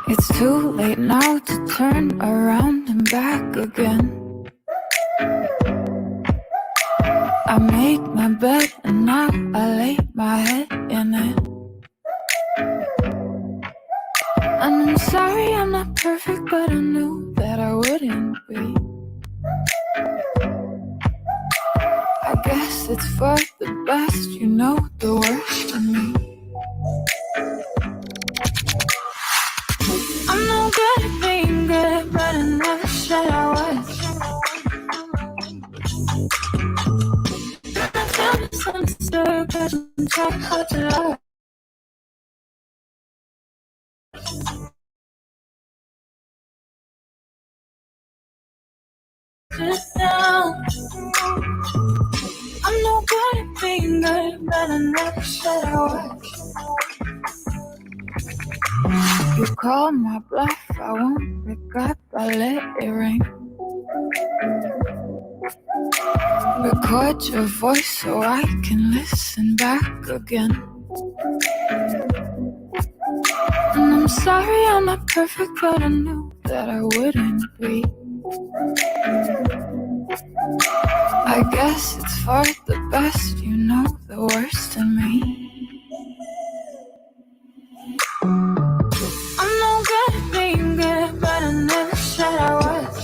It's too late now to turn around and back again. I make my bed and now I lay my head in it. And I'm sorry I'm not perfect, but I knew that I wouldn't be. I guess it's for the best, you know the worst in me. I'm no good at being good, but I never said I was. And I feel misunderstood, cause I'm trying hard to love. Just now, I'm no good at being good, but I never said I was. You call my bluff, I won't regret, I let it ring. Record your voice so I can listen back again. And I'm sorry I'm not perfect, but I knew that I wouldn't be. I guess it's for the best, you know the worst in me. I'm no good at being good, but I never said I was.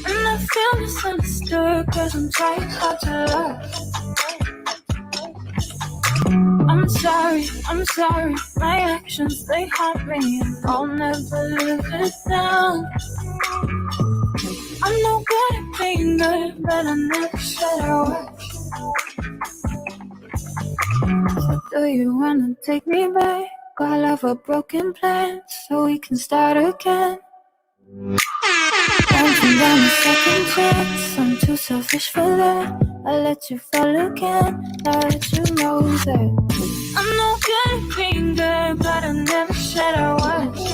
And I feel misunderstood, cause I'm trying hard to love. I'm sorry, my actions, they haunt me, and I'll never live it down. I'm no good at being good, but I never said I was. So do you wanna take me back? I'll have a broken plan, so we can start again. Counting down a second chance, I'm too selfish for that. I'll let you fall again, now that you know that I'm no good at being good, but I never said I was.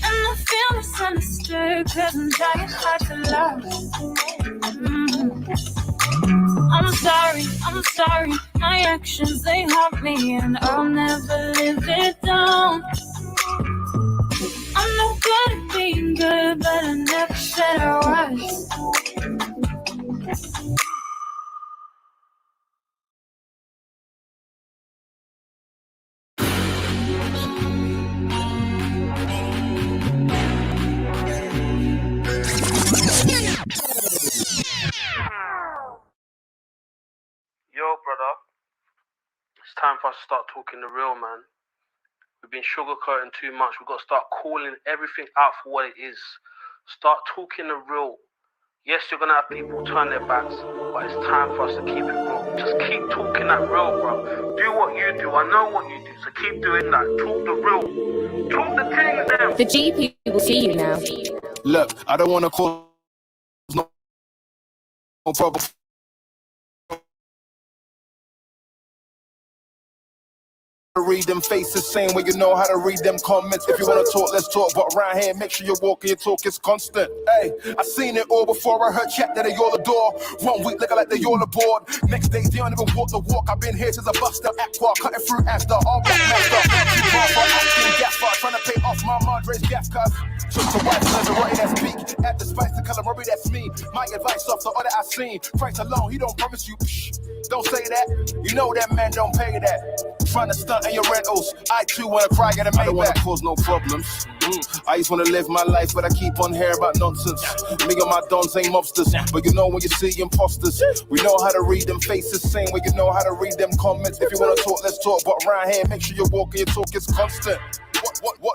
And I feel misunderstood, cause I'm trying hard to love. I'm sorry, my actions, they haunt me, and I'll never live it down. I'm no good at being good, but I never said I was. Yo, brother, it's time for us to start talking the real, man. We've been sugarcoating too much. We've got to start calling everything out for what it is. Start talking the real. Yes, you're going to have people turn their backs, but it's time for us to keep it real. Just keep talking that real, bro. Do what you do. I know what you do, so keep doing that. Talk the real. Talk the things down. The GP will see you now. Look, I don't want to cause no trouble. Read them faces, same way you know how to read them comments. If you want to talk, let's talk, but around here, make sure your walk and your talk is constant. Hey, I seen it all before. I heard chat that they all adore. 1 week looking like they all aboard. Next day, they don't even walk the walk. I've been here since a buster, aqua, cutting through as the all black master. Keep on for acting gas fire, trying to pay off my Madre's gas cuz. Took the white lingerie that's peak. At the spice, the color Murray, that's me. My advice off the order I seen. Price alone, he don't promise you. Don't say that. You know that man don't pay that. Trying to stunt in your rentals. I too wanna cry at a Maybach. I don't wanna cause no problems. I just wanna live my life, but I keep on hearing about nonsense. Me and my dons ain't mobsters, but you know when you see imposters. We know how to read them faces, same way you know how to read them comments. If you wanna talk, let's talk, but around here, make sure your walk and your talk is constant.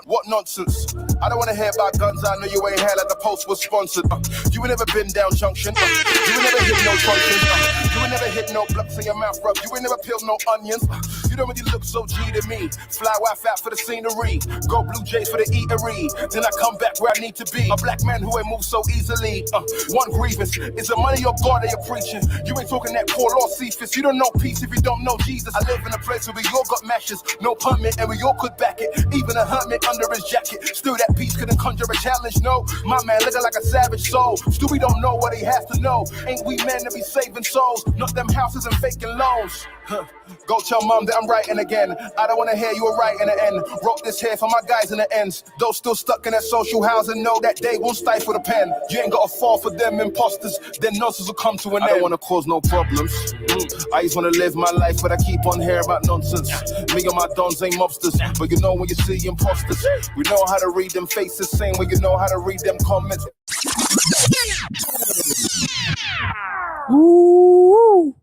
What nonsense? I don't wanna hear about guns, I know you ain't had like the post was sponsored. You ain't never been down junction. You ain't never hit no truncheon. You ain't never hit no blocks in your mouth rub. You ain't never peeled no onions. You don't really look so G to me. Fly wife out for the scenery. Go Blue Jays for the eatery. Then I come back where I need to be. A black man who ain't moved so easily. One grievance is the money or God that you're preaching. You ain't talking that poor law Cephas. You don't know peace if you don't know Jesus. I live in a place where we all got mashes, no permit, and we all could back it. Even a hermit under his jacket. Still that peace couldn't conjure a challenge, no. My man looking like a savage soul. Still we don't know what he has to know. Ain't we men to be saving souls? Not them houses and faking loans. Go tell mom that I'm writing again. I don't want to hear you were right in the end. Wrote this here for my guys in the ends. Those still stuck in that social housing know that they won't stifle the pen. You ain't got to fall for them imposters. Then nonsense will come to an end. I don't want to cause no problems. I just want to live my life, but I keep on hearing about nonsense. Me and my dons ain't mobsters, but you know when you see imposters, we know how to read them faces, same way you know how to read them comments. Ooh.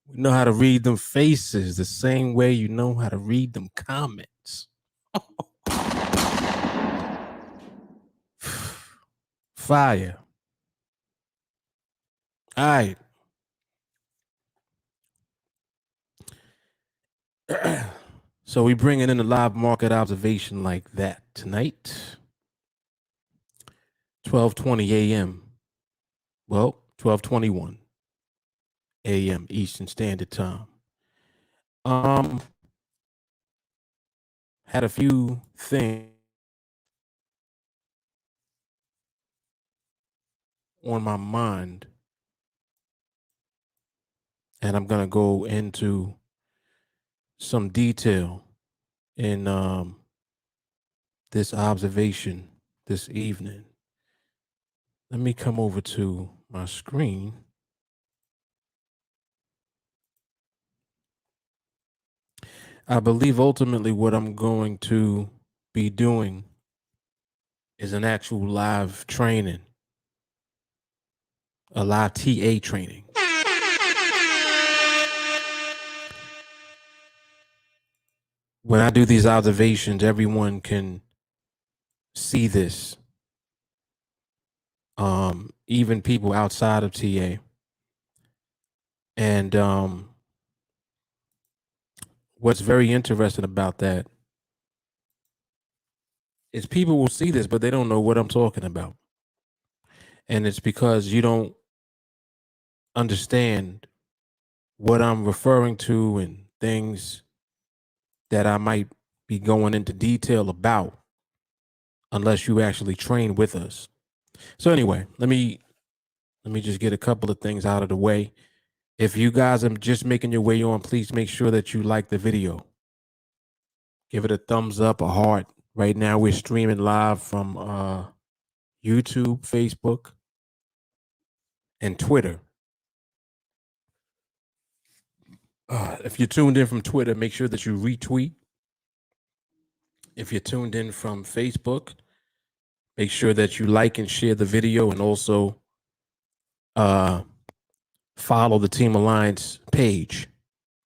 We know how to read them faces the same way you know how to read them comments. Fire. All right. So we bringing in a live market observation like that tonight. 12:20 a.m. Well, 12:21 a.m. Eastern Standard Time. Had a few things on my mind, and I'm gonna go into some detail in this observation this evening. Let me come over to my screen. I believe ultimately what I'm going to be doing is an actual live training, a live TA training. When I do these observations, everyone can see this. Even people outside of TA. And what's very interesting about that is people will see this, but they don't know what I'm talking about. And it's because you don't understand what I'm referring to and things that I might be going into detail about unless you actually train with us. So anyway, let me just get a couple of things out of the way. If you guys are just making your way on, please make sure that you like the video. Give it a thumbs up, a heart. Right now we're streaming live from YouTube, Facebook, and Twitter. If you're tuned in from Twitter, make sure that you retweet. If you're tuned in from Facebook, make sure that you like and share the video, and also follow the TeamAlliance page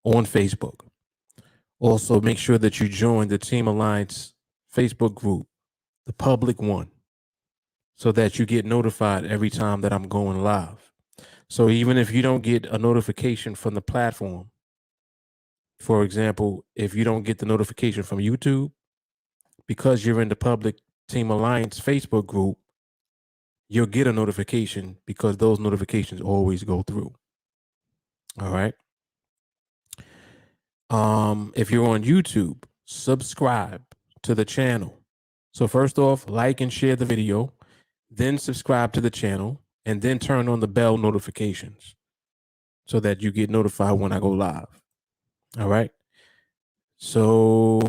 on Facebook. Also, make sure that you join the TeamAlliance Facebook group, the public one, so that you get notified every time that I'm going live. So even if you don't get a notification from the platform, for example, if you don't get the notification from YouTube, because you're in the public TeamAlliance Facebook group, you'll get a notification because those notifications always go through. All right. If you're on YouTube, subscribe to the channel. So first off, like and share the video, then subscribe to the channel, and then turn on the bell notifications so that you get notified when I go live. All right. So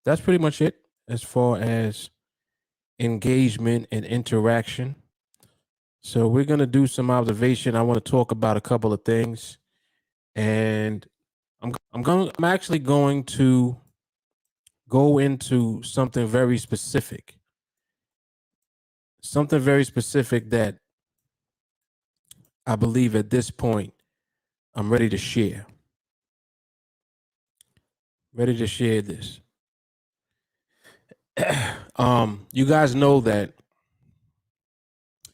that's pretty much it as far as engagement and interaction. So we're going to do some observation. I want to talk about a couple of things, and I'm actually going to go into something very specific. Something very specific that I believe at this point I'm ready to share. Ready to share this. You guys know that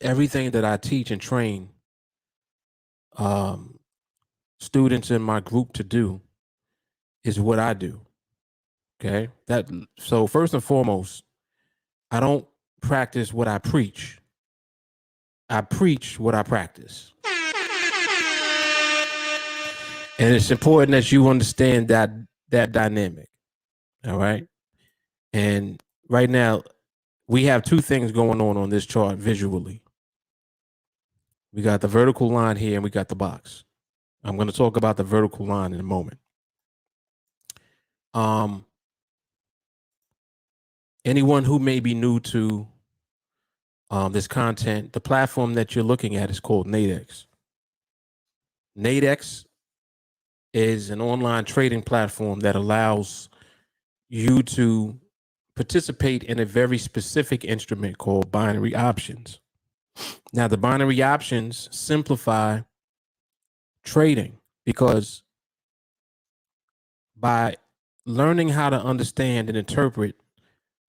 everything that I teach and train students in my group to do is what I do. Okay. So first and foremost, I don't practice what I preach. I preach what I practice. And it's important that you understand that dynamic. All right. And right now, we have two things going on this chart visually. We got the vertical line here and we got the box. I'm going to talk about the vertical line in a moment. Anyone who may be new to this content, the platform that you're looking at is called NADEX. NADEX is an online trading platform that allows you to participate in a very specific instrument called binary options. Now, the binary options simplify trading because by learning how to understand and interpret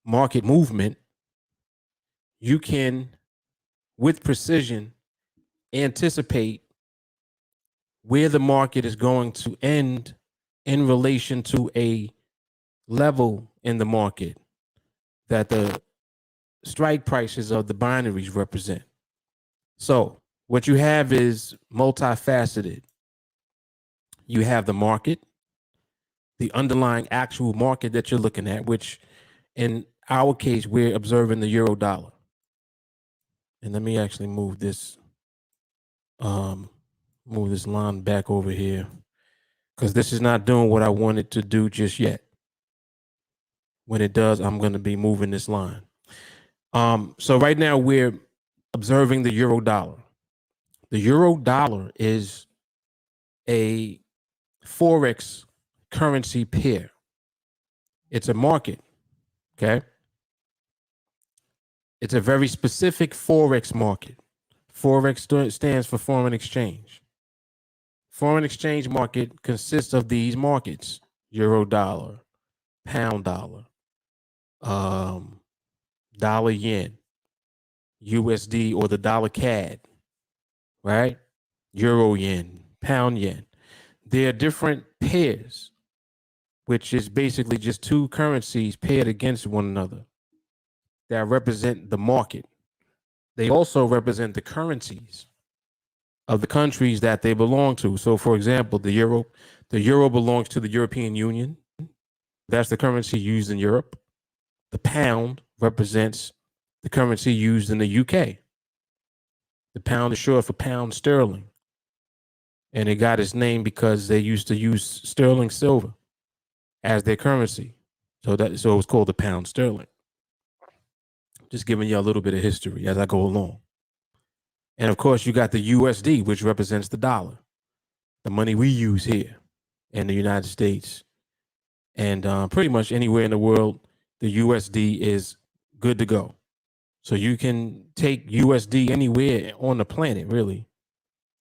market movement, you can, with precision, anticipate where the market is going to end in relation to a level in the market that the strike prices of the binaries represent. So what you have is multifaceted. You have the market, the underlying actual market that you're looking at, which in our case, we're observing the euro dollar. And let me actually move this line back over here, because this is not doing what I wanted to do just yet. When it does, I'm going to be moving this line. So right now we're observing the euro dollar. The euro dollar is a Forex currency pair. It's a market, okay? It's a very specific Forex market. Forex stands for foreign exchange. Foreign exchange market consists of these markets: euro dollar, pound dollar, dollar yen, USD or the dollar CAD, right? Euro yen, pound yen. There are different pairs, which is basically just two currencies paired against one another that represent the market. They also represent the currencies of the countries that they belong to. So, for example, the euro belongs to the European Union. That's the currency used in Europe. The pound represents the currency used in the UK. The pound is short for pound sterling, and it got its name because they used to use sterling silver as their currency. So it was called the pound sterling. Just giving you a little bit of history as I go along. And of course, you got the USD, which represents the dollar, the money we use here in the United States. And pretty much anywhere in the world, the USD is good to go. So you can take USD anywhere on the planet, really,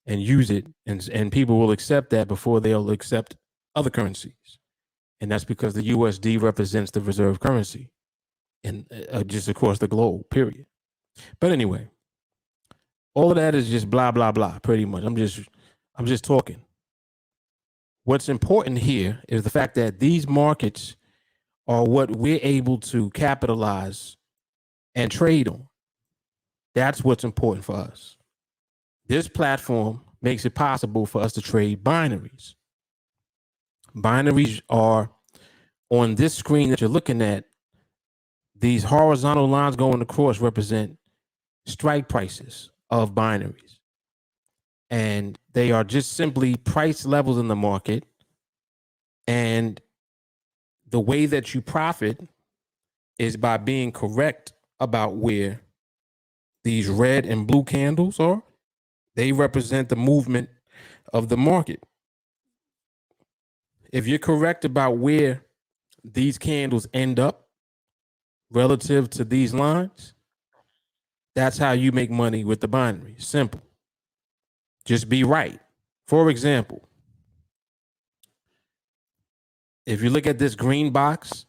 and use it. And people will accept that before they'll accept other currencies. And that's because the USD represents the reserve currency and just across the globe, period. But anyway, all of that is just blah, blah, blah, pretty much. I'm just talking. What's important here is the fact that these markets are what we're able to capitalize and trade on. That's what's important for us. This platform makes it possible for us to trade binaries. Binaries are on this screen that you're looking at. These horizontal lines going across represent strike prices of binaries. And they are just simply price levels in the market. And the way that you profit is by being correct about where these red and blue candles are. They represent the movement of the market. If you're correct about where these candles end up relative to these lines, that's how you make money with the binary. Simple. Just be right. For example, if you look at this green box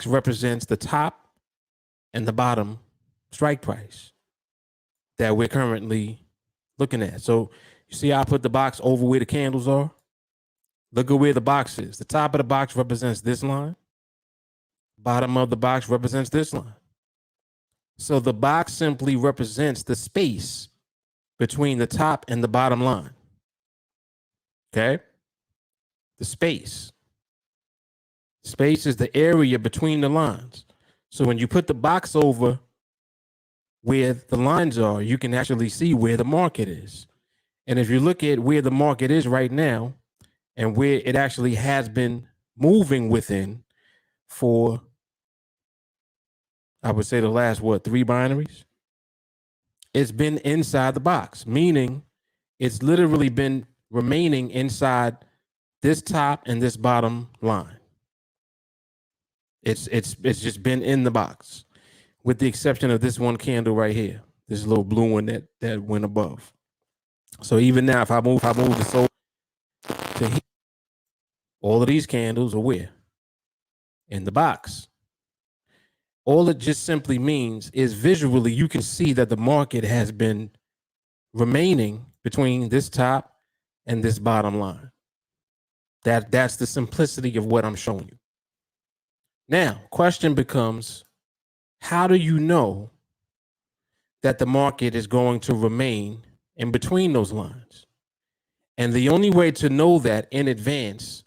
represents the top and the bottom strike price that we're currently looking at. So you see how I put the box over where the candles are? Look at where the box is. The top of the box represents this line. Bottom of the box represents this line. So the box simply represents the space between the top and the bottom line. Okay? The space. Space is the area between the lines. So when you put the box over where the lines are, you can actually see where the market is. And if you look at where the market is right now and where it actually has been moving within for, I would say, the last, 3 binaries, it's been inside the box, meaning it's literally been remaining inside this top and this bottom line. It's just been in the box, with the exception of this one candle right here, this little blue one that went above. So even now, if I move the soul to here, all of these candles are where? In the box. All it just simply means is visually you can see that the market has been remaining between this top and this bottom line. That's the simplicity of what I'm showing you. Now, question becomes, how do you know that the market is going to remain in between those lines? And the only way to know that in advance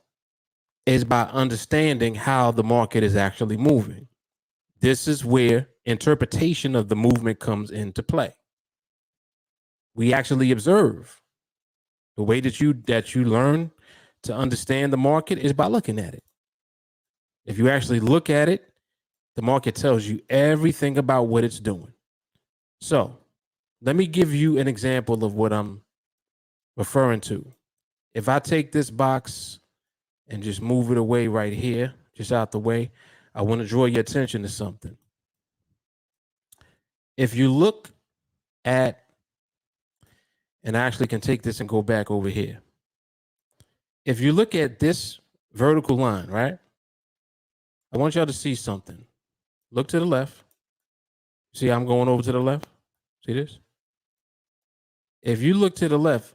is by understanding how the market is actually moving. This is where interpretation of the movement comes into play. We actually observe. The way that you learn to understand the market is by looking at it. If you actually look at it, the market tells you everything about what it's doing. So let me give you an example of what I'm referring to. If I take this box and just move it away right here, just out the way, I want to draw your attention to something. If you look at, and I actually can take this and go back over here. If you look at this vertical line, right? I want y'all to see something. Look to the left. See, I'm going over to the left. See this? If you look to the left,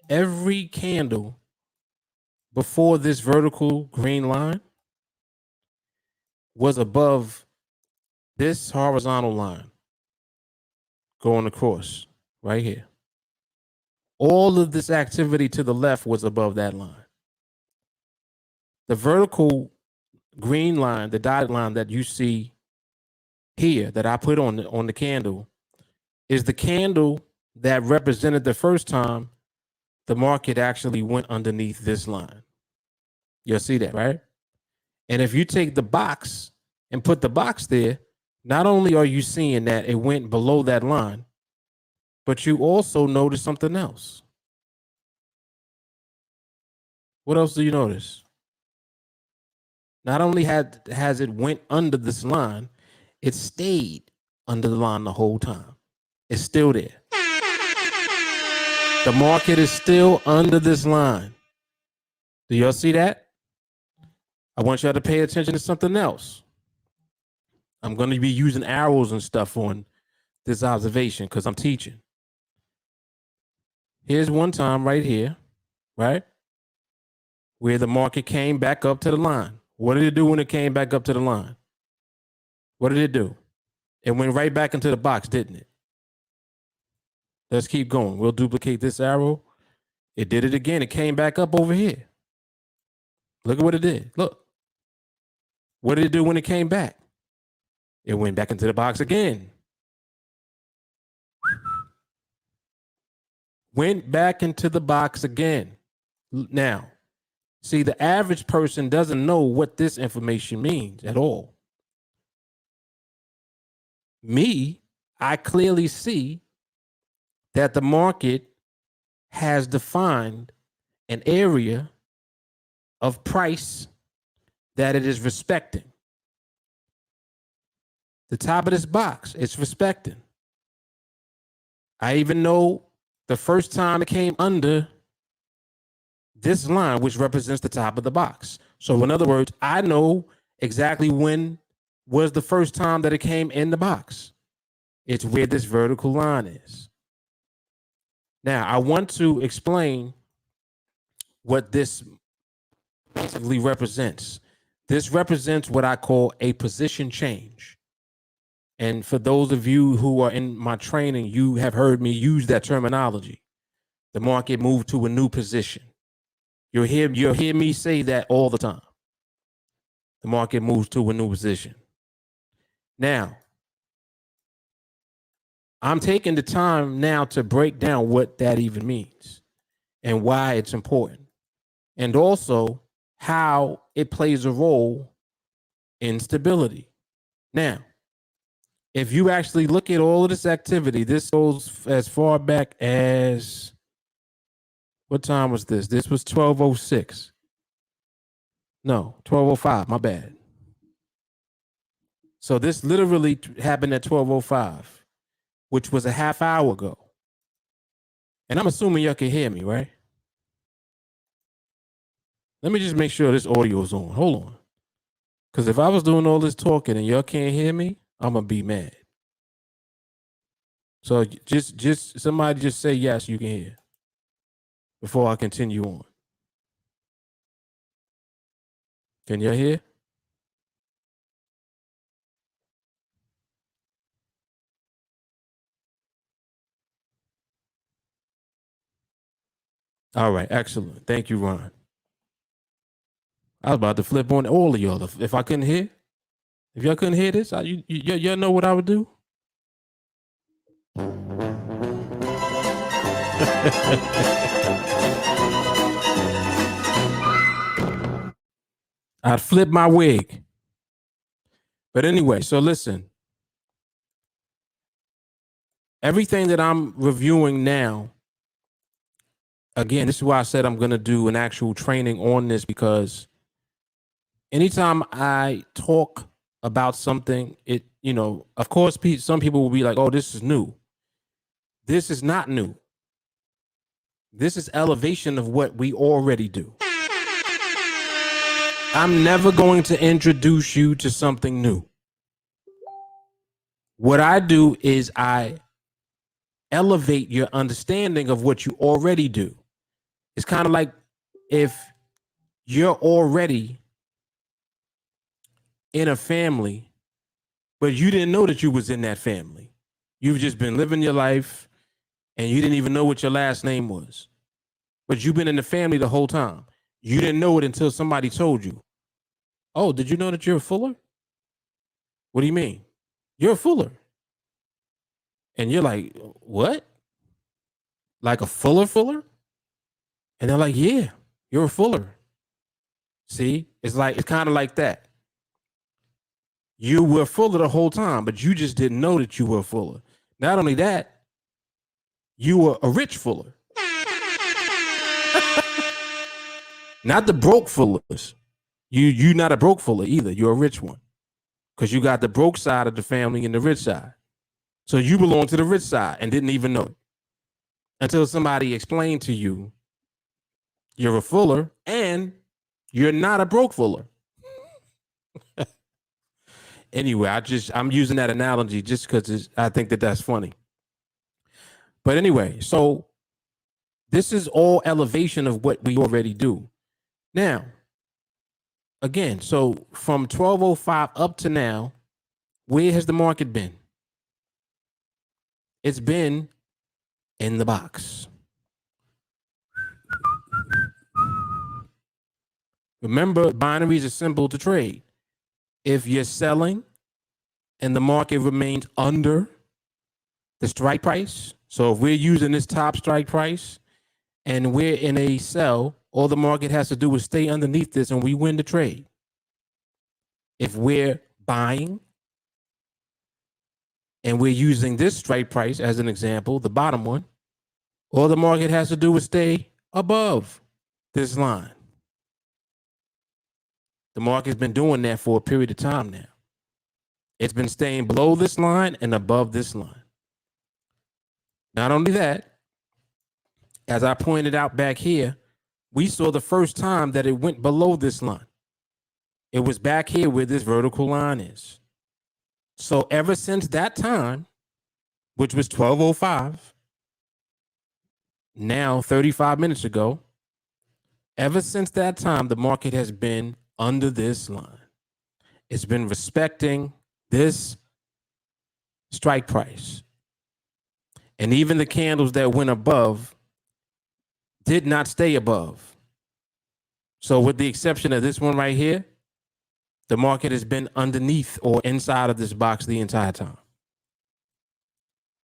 every candle before this vertical green line was above this horizontal line going across right here. All of this activity to the left was above that line. The vertical green line, the dotted line that you see here that I put on the candle, is the candle that represented the first time the market actually went underneath this line. You'll see that, right? And if you take the box and put the box there, not only are you seeing that it went below that line, but you also notice something else. What else do you notice? Not only has it went under this line, it stayed under the line the whole time. It's still there. The market is still under this line. Do y'all see that? I want y'all to pay attention to something else. I'm going to be using arrows and stuff on this observation because I'm teaching. Here's one time right here, right? Where the market came back up to the line. What did it do when it came back up to the line? What did it do? It went right back into the box, didn't it? Let's keep going. We'll duplicate this arrow. It did it again. It came back up over here. Look at what it did. Look. What did it do when it came back? It went back into the box again. Went back into the box again. Now, see, the average person doesn't know what this information means at all. Me, I clearly see that the market has defined an area of price that it is respecting. The top of this box, it's respecting. I even know the first time it came under this line, which represents the top of the box. So in other words, I know exactly when was the first time that it came in the box. It's where this vertical line is. Now, I want to explain what this basically represents. This represents what I call a position change. And for those of you who are in my training, you have heard me use that terminology. The market moved to a new position. You'll hear me say that all the time. The market moves to a new position. Now, I'm taking the time now to break down what that even means and why it's important, and also how it plays a role in stability. Now, if you actually look at all of this activity, this goes as far back as, what time was this? This was 12:06. No, 12:05, my bad. So this literally happened at 12:05, which was a half hour ago. And I'm assuming y'all can hear me, right? Let me just make sure this audio is on. Hold on. Because if I was doing all this talking and y'all can't hear me, I'm going to be mad. So just somebody just say yes, you can hear before I continue on. Can y'all hear? All right, excellent. Thank you, Ron. I was about to flip on all of y'all if I couldn't hear. If y'all couldn't hear this, y'all know what I would do? I'd flip my wig. But anyway, so listen. Everything that I'm reviewing now, again, this is why I said I'm going to do an actual training on this, because anytime I talk about something, it, of course, some people will be like, oh, this is new. This is not new. This is elevation of what we already do. I'm never going to introduce you to something new. What I do is I elevate your understanding of what you already do. It's kind of like if you're already in a family, but you didn't know that you was in that family. You've just been living your life and you didn't even know what your last name was. But you've been in the family the whole time. You didn't know it until somebody told you. Oh, did you know that you're a Fuller? What do you mean? You're a Fuller. And you're like, what? Like a Fuller? And they're like, yeah, you're a Fuller. See, it's kind of like that. You were Fuller the whole time, but you just didn't know that you were Fuller. Not only that, you were a rich Fuller. Not the broke Fullers. You're not a broke Fuller either. You're a rich one. Because you got the broke side of the family and the rich side. So you belong to the rich side and didn't even know it. Until somebody explained to you, you're a Fuller and you're not a broke Fuller. Anyway, I'm using that analogy just because I think that's funny. But anyway, so this is all elevation of what we already do. Now, again, so from 12:05 up to now, where has the market been? It's been in the box. Remember, binaries are simple to trade. If you're selling and the market remains under the strike price, so if we're using this top strike price and we're in a sell, all the market has to do is stay underneath this and we win the trade. If we're buying and we're using this strike price as an example, the bottom one, all the market has to do is stay above this line. The market's been doing that for a period of time now. It's been staying below this line and above this line. Not only that, as I pointed out back here, we saw the first time that it went below this line. It was back here where this vertical line is. So ever since that time, which was 12:05, now 35 minutes ago, ever since that time, the market has been under this line. It's been respecting this strike price. And even the candles that went above did not stay above. So with the exception of this one right here, the market has been underneath or inside of this box the entire time.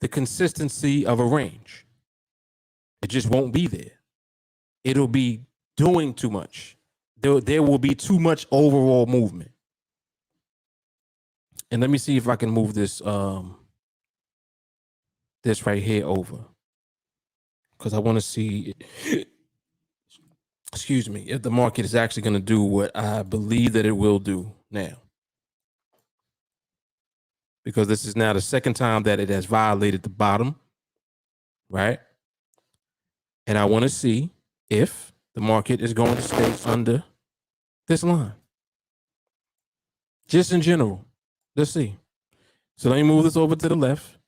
the consistency of a range. It just won't be there. It'll be doing too much. There will be too much overall movement. And let me see if I can move this this right here over, because I want to see, excuse me, if the market is actually going to do what I believe that it will do now. Because this is now the second time that it has violated the bottom, right? And I want to see if the market is going to stay under this line. Just in general. Let's see. So let me move this over to the left.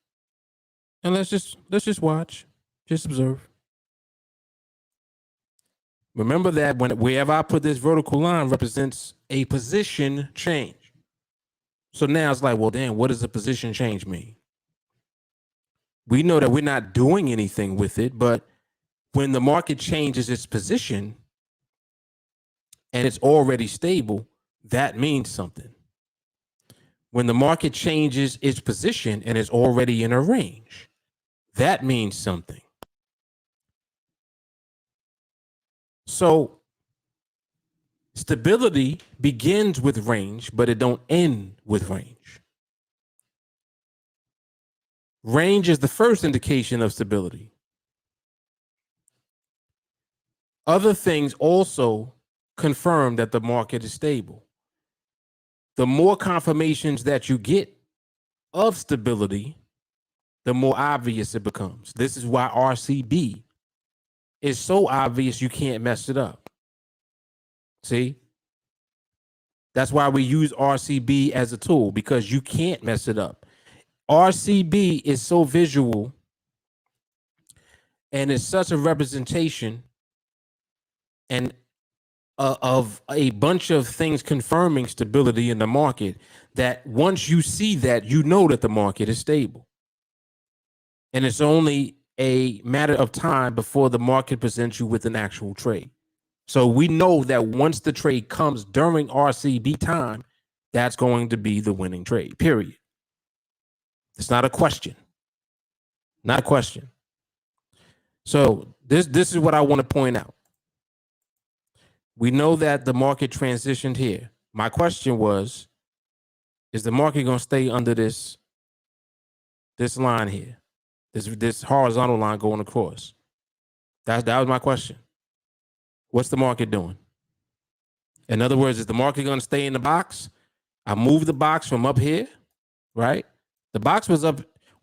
And let's just watch. Just observe. Remember that wherever I put this vertical line represents a position change. So now it's like, well, damn, what does a position change mean? We know that we're not doing anything with it, but when the market changes its position and it's already stable, that means something. When the market changes its position and is already in a range, that means something. So stability begins with range, but it don't end with range. Range is the first indication of stability. Other things also confirm that the market is stable. The more confirmations that you get of stability, the more obvious it becomes. This is why RCB is so obvious you can't mess it up. See? That's why we use RCB as a tool, because you can't mess it up. RCB is so visual and it's such a representation and of a bunch of things confirming stability in the market that once you see that, you know that the market is stable. And it's only a matter of time before the market presents you with an actual trade. So we know that once the trade comes during RCB time, that's going to be the winning trade, period. It's not a question. Not a question. So this is what I want to point out. We know that the market transitioned here. My question was, is the market going to stay under this line here? This horizontal line going across? That was my question. What's the market doing? In other words, is the market going to stay in the box? I moved the box from up here, right? The box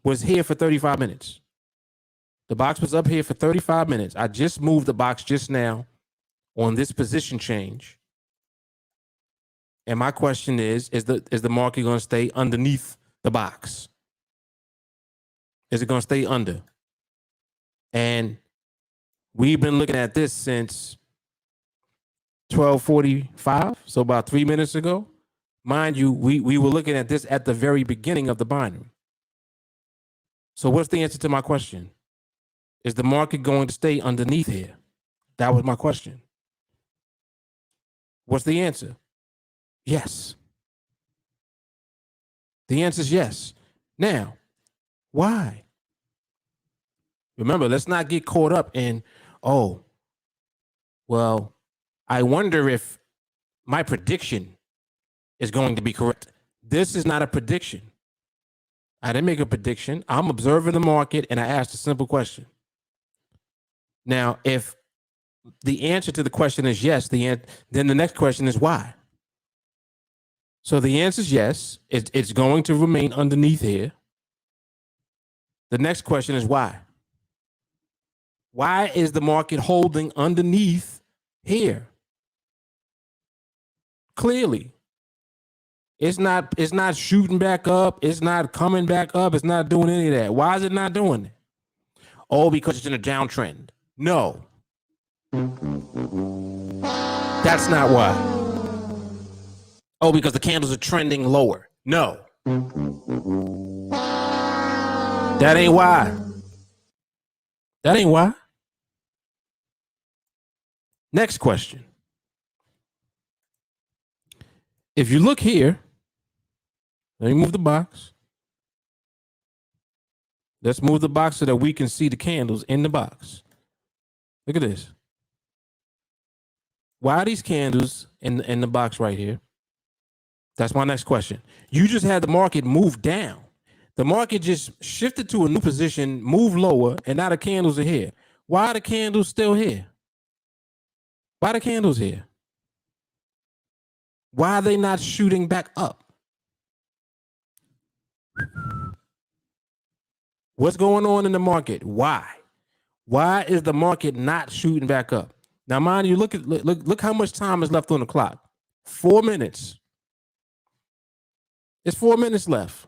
was here for 35 minutes. The box was up here for 35 minutes. I just moved the box just now on this position change. And my question is the market going to stay underneath the box? Is it going to stay under? And we've been looking at this since 12:45, so about 3 minutes ago. Mind you, we were looking at this at the very beginning of the binary. So what's the answer to my question? Is the market going to stay underneath here? That was my question. What's the answer? Yes. The answer is yes. Now, why? Remember, let's not get caught up in, oh, well, I wonder if my prediction is going to be correct. This is not a prediction. I didn't make a prediction. I'm observing the market and I asked a simple question. Now, if the answer to the question is yes, then the next question is why? So the answer is yes. It's going to remain underneath here. The next question is why? Why is the market holding underneath here? Clearly, it's not shooting back up. It's not coming back up. It's not doing any of that. Why is it not doing it? Oh, because it's in a downtrend. No. That's not why. Oh, because the candles are trending lower. No. That ain't why. That ain't why. Next question. If you look here, let me move the box. Let's move the box so that we can see the candles in the box. Look at this. Why are these candles in the box right here? That's my next question. You just had the market move down. The market just shifted to a new position, move lower, and now the candles are here. Why are the candles still here? Why are the candles here? Why are they not shooting back up? What's going on in the market? Why? Why is the market not shooting back up? Now, mind you, look how much time is left on the clock. 4 minutes. It's 4 minutes left.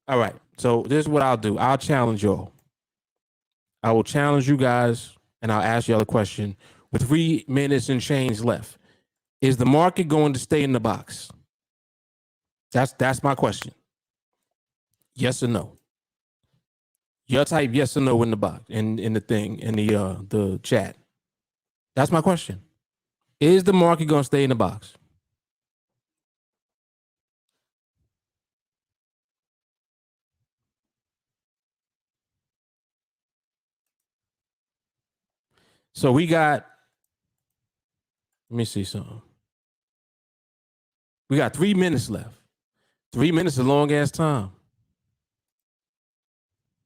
All right. So this is what I'll do. I'll challenge y'all. I will challenge you guys, and I'll ask y'all a question. With 3 minutes and change left, is the market going to stay in the box? That's my question. Yes or no? Y'all type yes or no in the box, in the thing, in the chat. That's my question. Is the market going to stay in the box? So we got, let me see something. We got 3 minutes left. 3 minutes is a long ass time.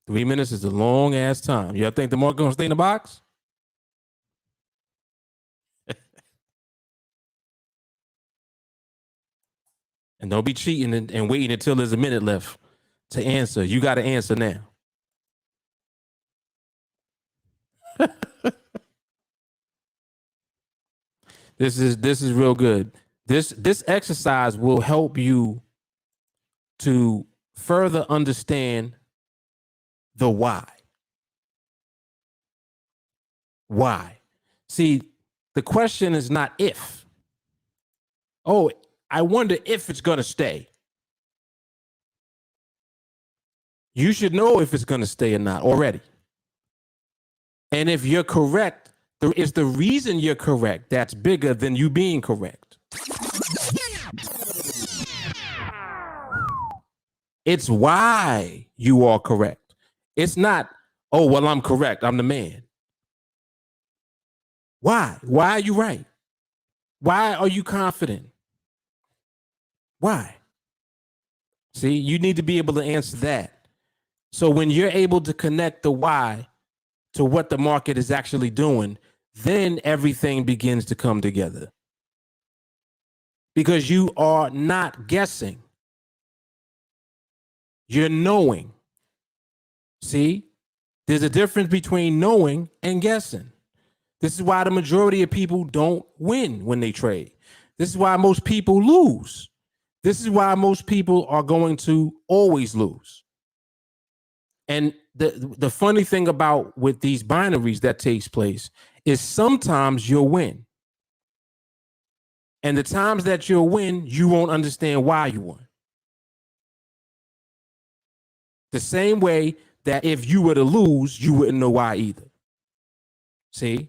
3 minutes is a long ass time. Y'all think the market going to stay in the box? And don't be cheating and waiting until there's a minute left to answer. You got to answer now. This is real good. This exercise will help you to further understand the why. Why? See, the question is not if. Oh, I wonder if it's going to stay. You should know if it's going to stay or not already. And if you're correct, it's the reason you're correct that's bigger than you being correct. It's why you are correct. It's not, oh, well, I'm correct. I'm the man. Why? Why are you right? Why are you confident? Why? See, you need to be able to answer that. So when you're able to connect the why to what the market is actually doing, then everything begins to come together. Because you are not guessing. You're knowing. See, there's a difference between knowing and guessing. This is why the majority of people don't win when they trade. This is why most people lose. This is why most people are going to always lose. And the funny thing about with these binaries that takes place is sometimes you'll win. And the times that you'll win, you won't understand why you won. The same way that if you were to lose, you wouldn't know why either. See?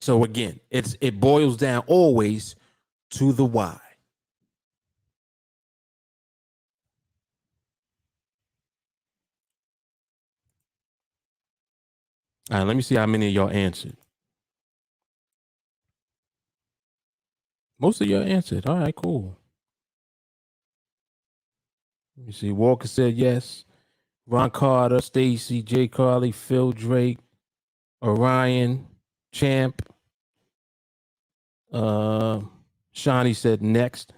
So again, it boils down always to the why. All right, let me see how many of y'all answered. Most of y'all answered. All right, cool. Let me see. Walker said yes. Ron Carter, Stacy, Jay Carly, Phil Drake, Orion, Champ. Shawnee said next.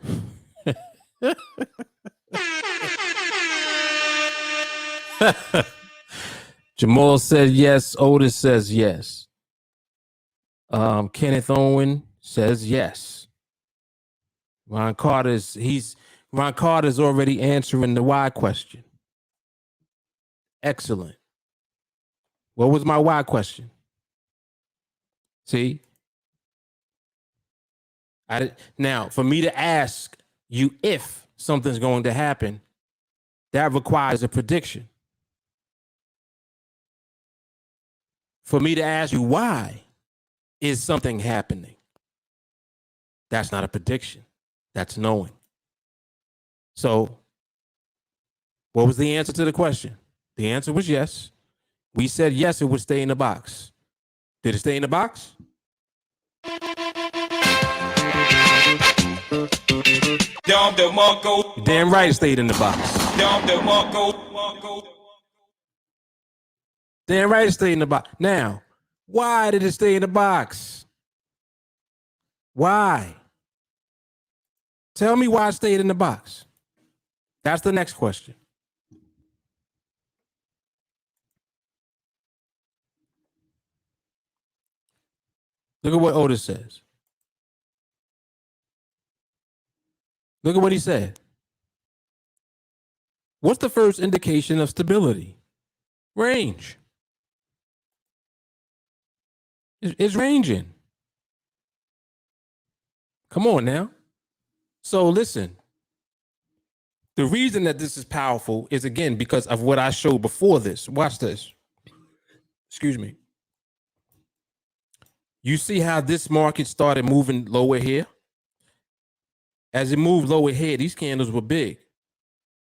Jamal said yes. Otis says yes. Kenneth Owen says yes. Ron Carter's already answering the why question. Excellent. What was my why question? See? Now, for me to ask you if something's going to happen, that requires a prediction. For me to ask you why is something happening, that's not a prediction. That's knowing. So what was the answer to the question? The answer was yes. We said yes, it would stay in the box. Did it stay in the box? You're damn right it stayed in the box. Damn right it stayed in the box. Now, why did it stay in the box? Why? Tell me why it stayed in the box. That's the next question. Look at what Otis says. Look at what he said. What's the first indication of stability? Range. It's ranging. Come on now. So listen, the reason that this is powerful is, again, because of what I showed before this. Watch this. Excuse me. You see how this market started moving lower here? As it moved lower here, these candles were big.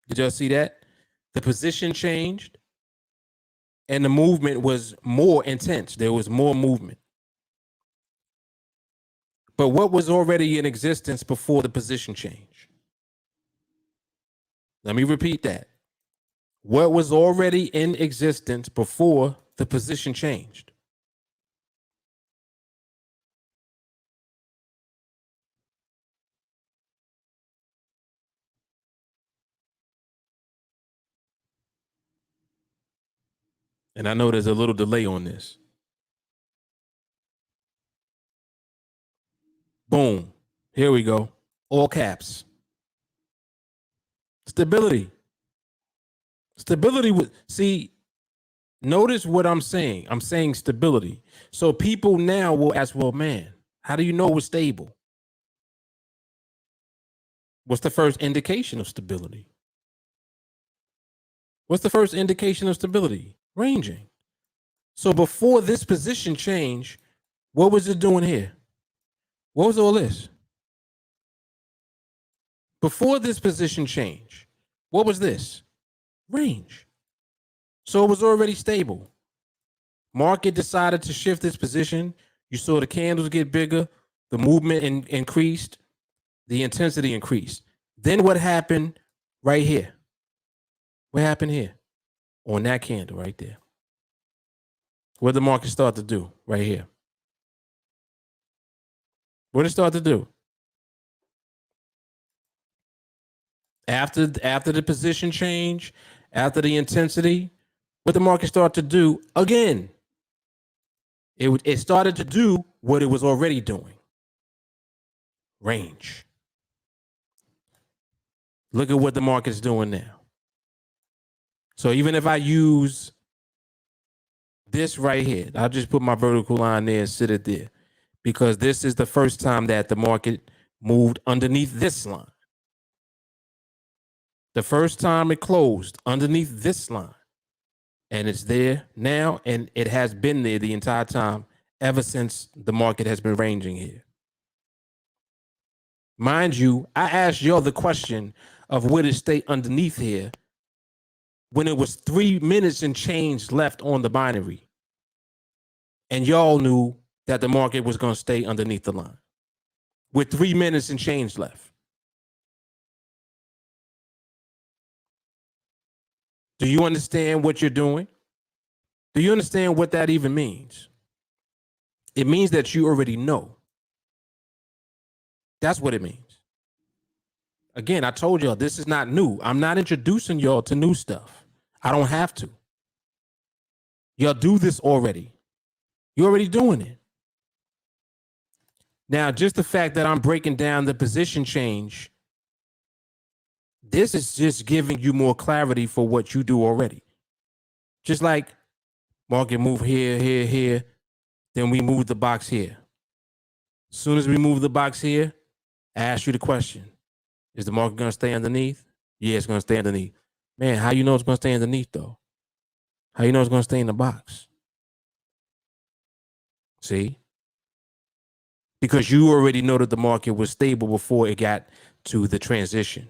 Did y'all see that? The position changed and the movement was more intense. There was more movement. But what was already in existence before the position change? Let me repeat that. What was already in existence before the position changed? And I know there's a little delay on this. Boom. Here we go. All caps. Stability. Stability. See, notice what I'm saying. I'm saying stability. So people now will ask, well, man, how do you know it's stable? What's the first indication of stability? What's the first indication of stability? Ranging. So before this position change, what was it doing here? What was all this? Before this position change, what was this? Range. So it was already stable. Market decided to shift its position. You saw the candles get bigger, the movement increased, the intensity increased. Then what happened right here? What happened here? On that candle right there. What did the market start to do right here? What did it start to do? After the position change, after the intensity, what the market started to do again? It started to do what it was already doing. Range. Look at what the market's doing now. So even if I use this right here, I'll just put my vertical line there and sit it there, because this is the first time that the market moved underneath this line. The first time it closed underneath this line. And it's there now, and it has been there the entire time ever since the market has been ranging here. Mind you, I asked y'all the question of where to stay underneath here when it was 3 minutes and change left on the binary. And y'all knew that the market was going to stay underneath the line with 3 minutes and change left. Do you understand what you're doing? Do you understand what that even means? It means that you already know. That's what it means. Again, I told y'all this is not new. I'm not introducing y'all to new stuff. I don't have to. Y'all do this already. You're already doing it. Now, just the fact that I'm breaking down the position change, this is just giving you more clarity for what you do already. Just like market move here, here, here, then we move the box here. As soon as we move the box here, I ask you the question, is the market going to stay underneath? Yeah, it's going to stay underneath. Man, how you know it's going to stay underneath, though? How you know it's going to stay in the box? See? Because you already know that the market was stable before it got to the transition.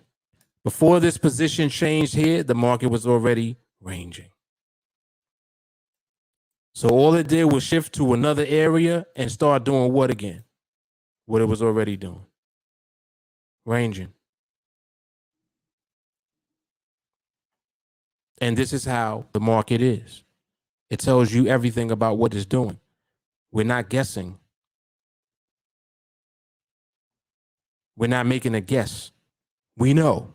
Before this position changed here, the market was already ranging. So all it did was shift to another area and start doing what again? What it was already doing. Ranging. And this is how the market is. It tells you everything about what it's doing. We're not guessing. We're not making a guess. We know.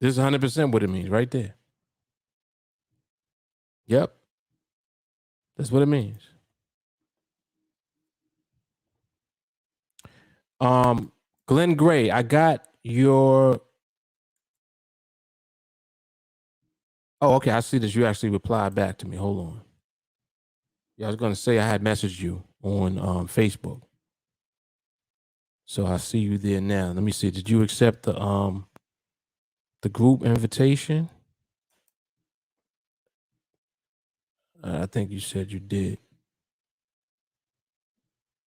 This is 100% what it means right there. Yep. That's what it means. Glenn Gray, I got your. Oh, okay. I see that you actually replied back to me. Hold on. Yeah, I was going to say I had messaged you on Facebook. So I see you there now. Let me see. Did you accept the group invitation? I think you said you did.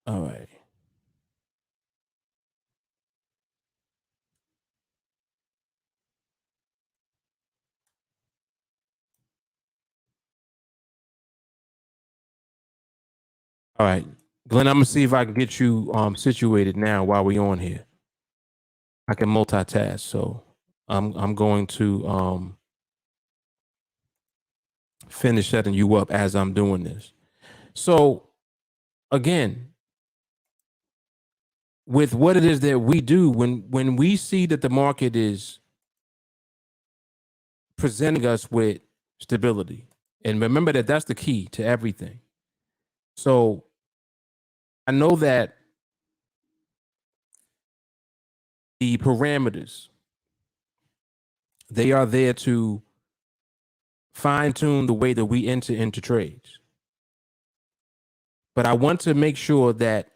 All right. All right. Glenn, I'm gonna see if I can get you situated now while we're on here. I can multitask, so I'm going to finish setting you up as I'm doing this. So again, with what it is that we do, when we see that the market is presenting us with stability, and remember that that's the key to everything. So I know that the parameters, they are there to fine tune the way that we enter into trades. But I want to make sure that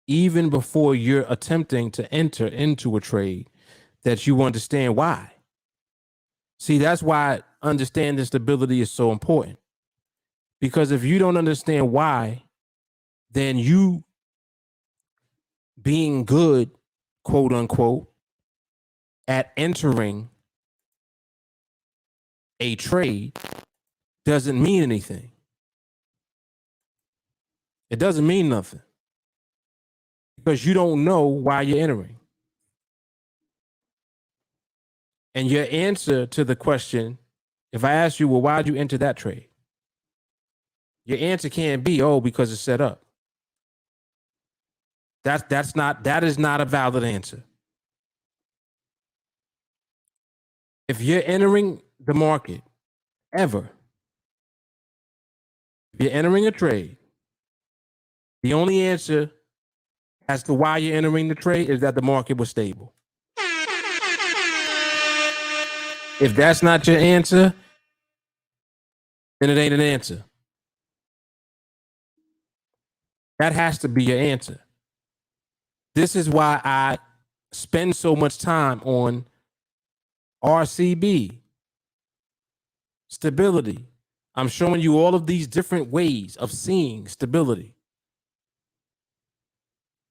even before you're attempting to enter into a trade, that you understand why. See, that's why understanding stability is so important. Because if you don't understand why, then you being good, quote unquote, at entering a trade doesn't mean anything. It doesn't mean nothing because you don't know why you're entering. And your answer to the question, if I ask you, well, why'd you enter that trade? Your answer can't be, oh, because it's set up. That is not a valid answer. If you're entering the market ever, if you're entering a trade, the only answer as to why you're entering the trade is that the market was stable. If that's not your answer, then it ain't an answer. That has to be your answer. This is why I spend so much time on RCB, stability. I'm showing you all of these different ways of seeing stability.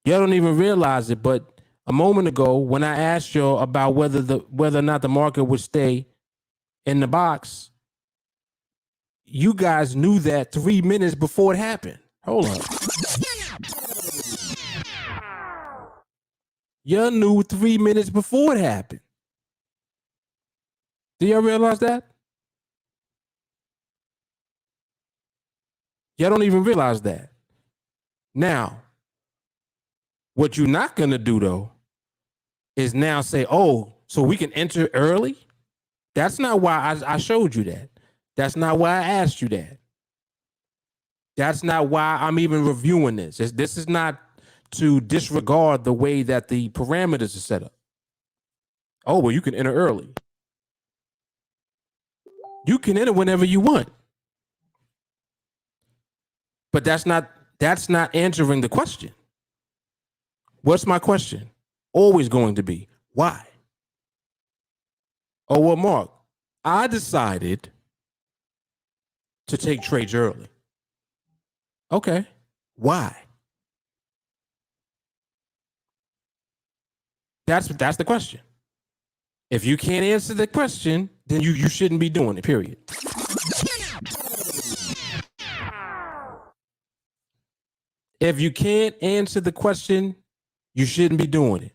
Y'all don't even realize it, but a moment ago, when I asked y'all about whether or not the market would stay in the box, you guys knew that 3 minutes before it happened. Hold on. Y'all knew 3 minutes before it happened. Do y'all realize that? Y'all don't even realize that. Now, what you're not going to do, though, is now say, oh, so we can enter early? That's not why I showed you that. That's not why I asked you that. That's not why I'm even reviewing this. This is not to disregard the way that the parameters are set up. Oh, well, you can enter early. You can enter whenever you want. But that's not answering the question. What's my question? Always going to be, why? Oh, well, Mark, I decided to take trades early. Okay. Why? That's the question. If you can't answer the question, then you shouldn't be doing it, period. If you can't answer the question, you shouldn't be doing it.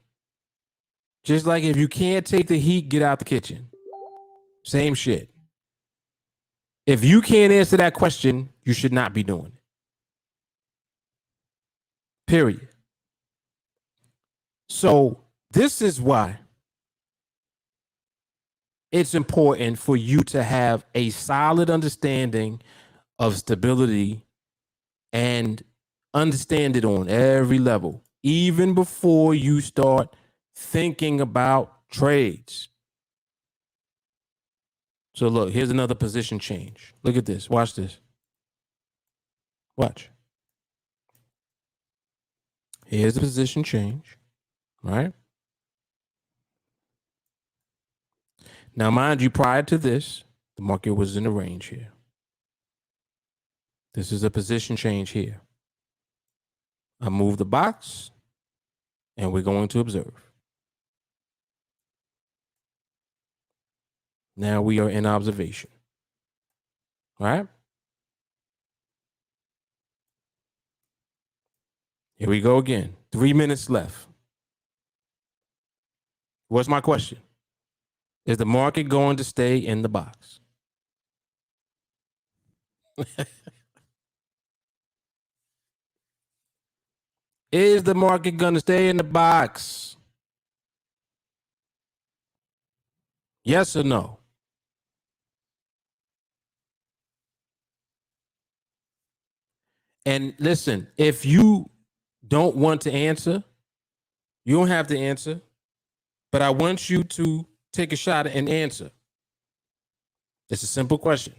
Just like if you can't take the heat, get out the kitchen. Same shit. If you can't answer that question, you should not be doing it. Period. So this is why it's important for you to have a solid understanding of stability and understand it on every level, even before you start thinking about trades. So look, here's another position change. Look at this. Watch this. Watch. Here's the position change, right? Now, mind you, prior to this, the market was in a range here. This is a position change here. I move the box, and we're going to observe. Now we are in observation. All right? Here we go again. 3 minutes left. What's my question? Is the market going to stay in the box? Is the market going to stay in the box? Yes or no? And listen, if you don't want to answer, you don't have to answer, but I want you to take a shot and answer. It's a simple question.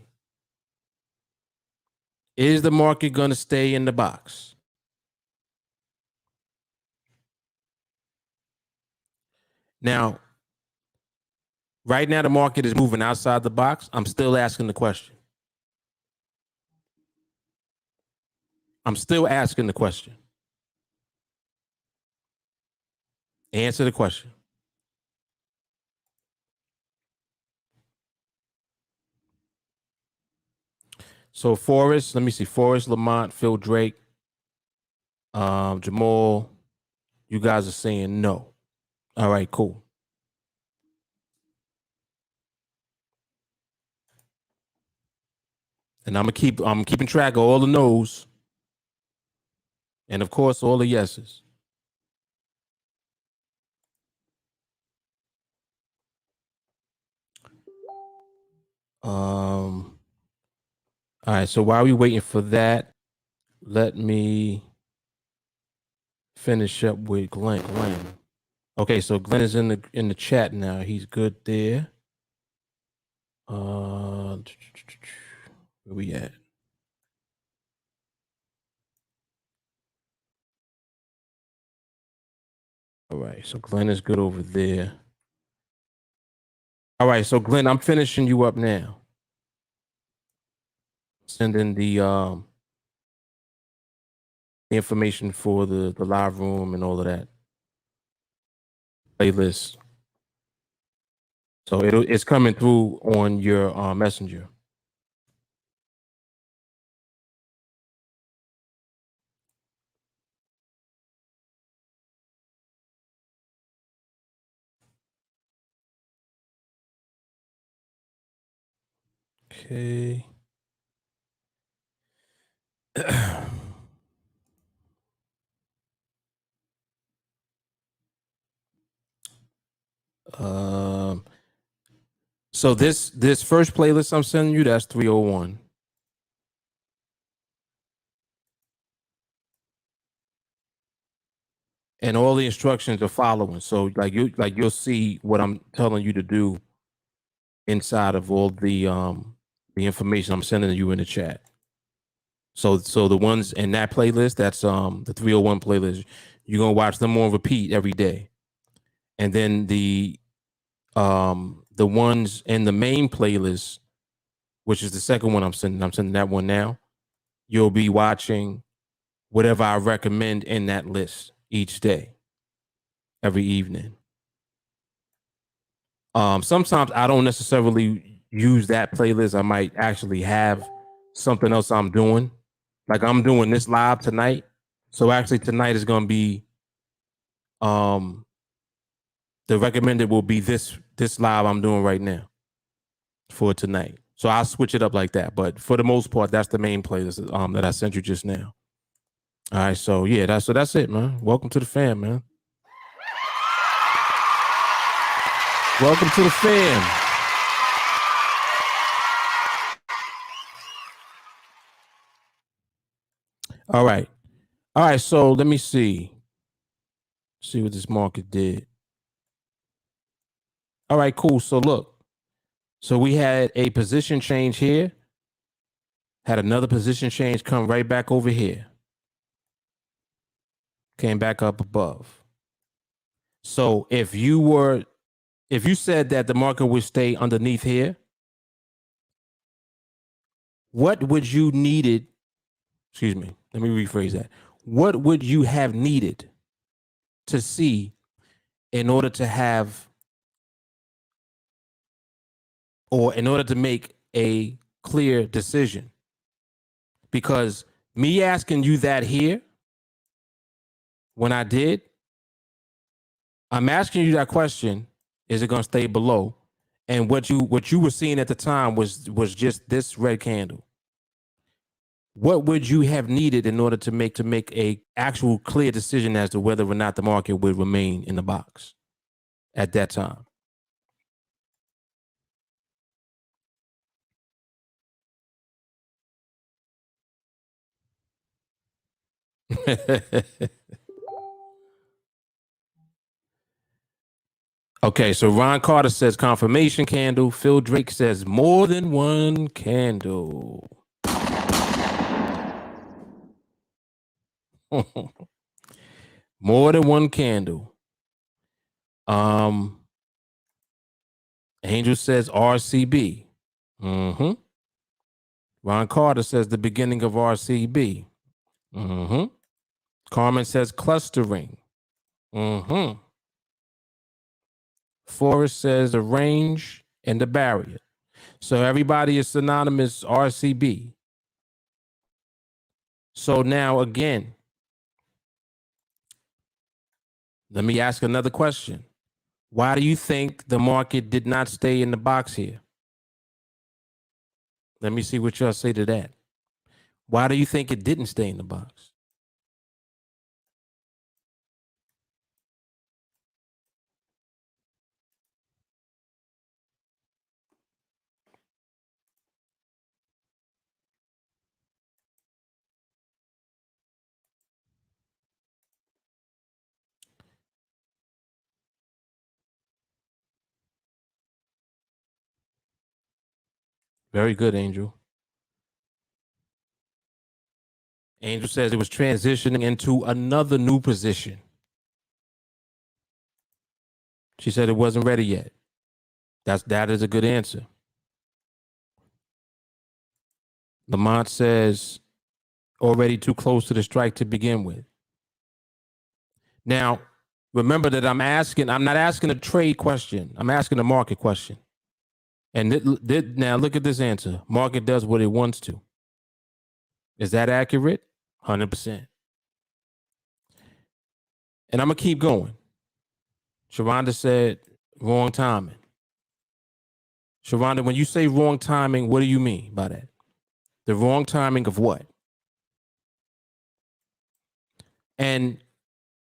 Is the market going to stay in the box? Now, right now the market is moving outside the box. I'm still asking the question. I'm still asking the question. Answer the question. So Forrest, let me see. Forrest, Lamont, Phil Drake, Jamal, you guys are saying no. All right, cool. And I'm keeping track of all the no's. And of course, all the yeses. All right, so while we're waiting for that, let me finish up with Glenn. Okay, so Glenn is in the chat now. He's good there. Where we at? All right, so Glenn is good over there. All right, so Glenn, I'm finishing you up now. Sending the information for the live room and all of that playlist. So it's coming through on your messenger. Okay. So this first playlist I'm sending you, that's 301. And all the instructions are following. So you'll see what I'm telling you to do inside of all the information I'm sending you in the chat. So the ones in that playlist, that's the 301 playlist, you're gonna watch them on repeat every day. And then the ones in the main playlist, which is the second one I'm sending that one now, you'll be watching whatever I recommend in that list each day, every evening. Sometimes I don't necessarily use that playlist. I might actually have something else I'm doing. Like I'm doing this live tonight. So actually tonight is going to be, the recommended will be this live I'm doing right now for tonight. So I'll switch it up like that. But for the most part, that's the main playlist that I sent you just now. All right. So yeah, that's it, man. Welcome to the fam, man. Welcome to the fam. All right. So let me see what this market did. All right, cool. So look, so we had a position change here, had another position change come right back over here, came back up above. So if you said that the market would stay underneath here, what would you needed? Excuse me. Let me rephrase that. What would you have needed to see in order to have, or in order to make a clear decision? Because me asking you that here, when I did, I'm asking you that question, is it going to stay below? And what you were seeing at the time was just this red candle. What would you have needed in order to make a actual clear decision as to whether or not the market would remain in the box at that time? Okay, so Ron Carter says confirmation candle. Phil Drake says more than one candle. More than one candle. Angel says RCB. Mm-hmm. Ron Carter says the beginning of RCB. Mm-hmm. Carmen says clustering. Mm-hmm. Forrest says the range and the barrier. So everybody is synonymous RCB. So now again, let me ask another question. Why do you think the market did not stay in the box here? Let me see what y'all say to that. Why do you think it didn't stay in the box? Very good, Angel. Angel says it was transitioning into another new position. She said it wasn't ready yet. That is a good answer. Lamont says already too close to the strike to begin with. Now, remember that I'm not asking a trade question. I'm asking a market question. And now look at this answer. Market does what it wants to. Is that accurate? 100%. And I'm going to keep going. Sharonda said wrong timing. Sharonda, when you say wrong timing, what do you mean by that? The wrong timing of what? And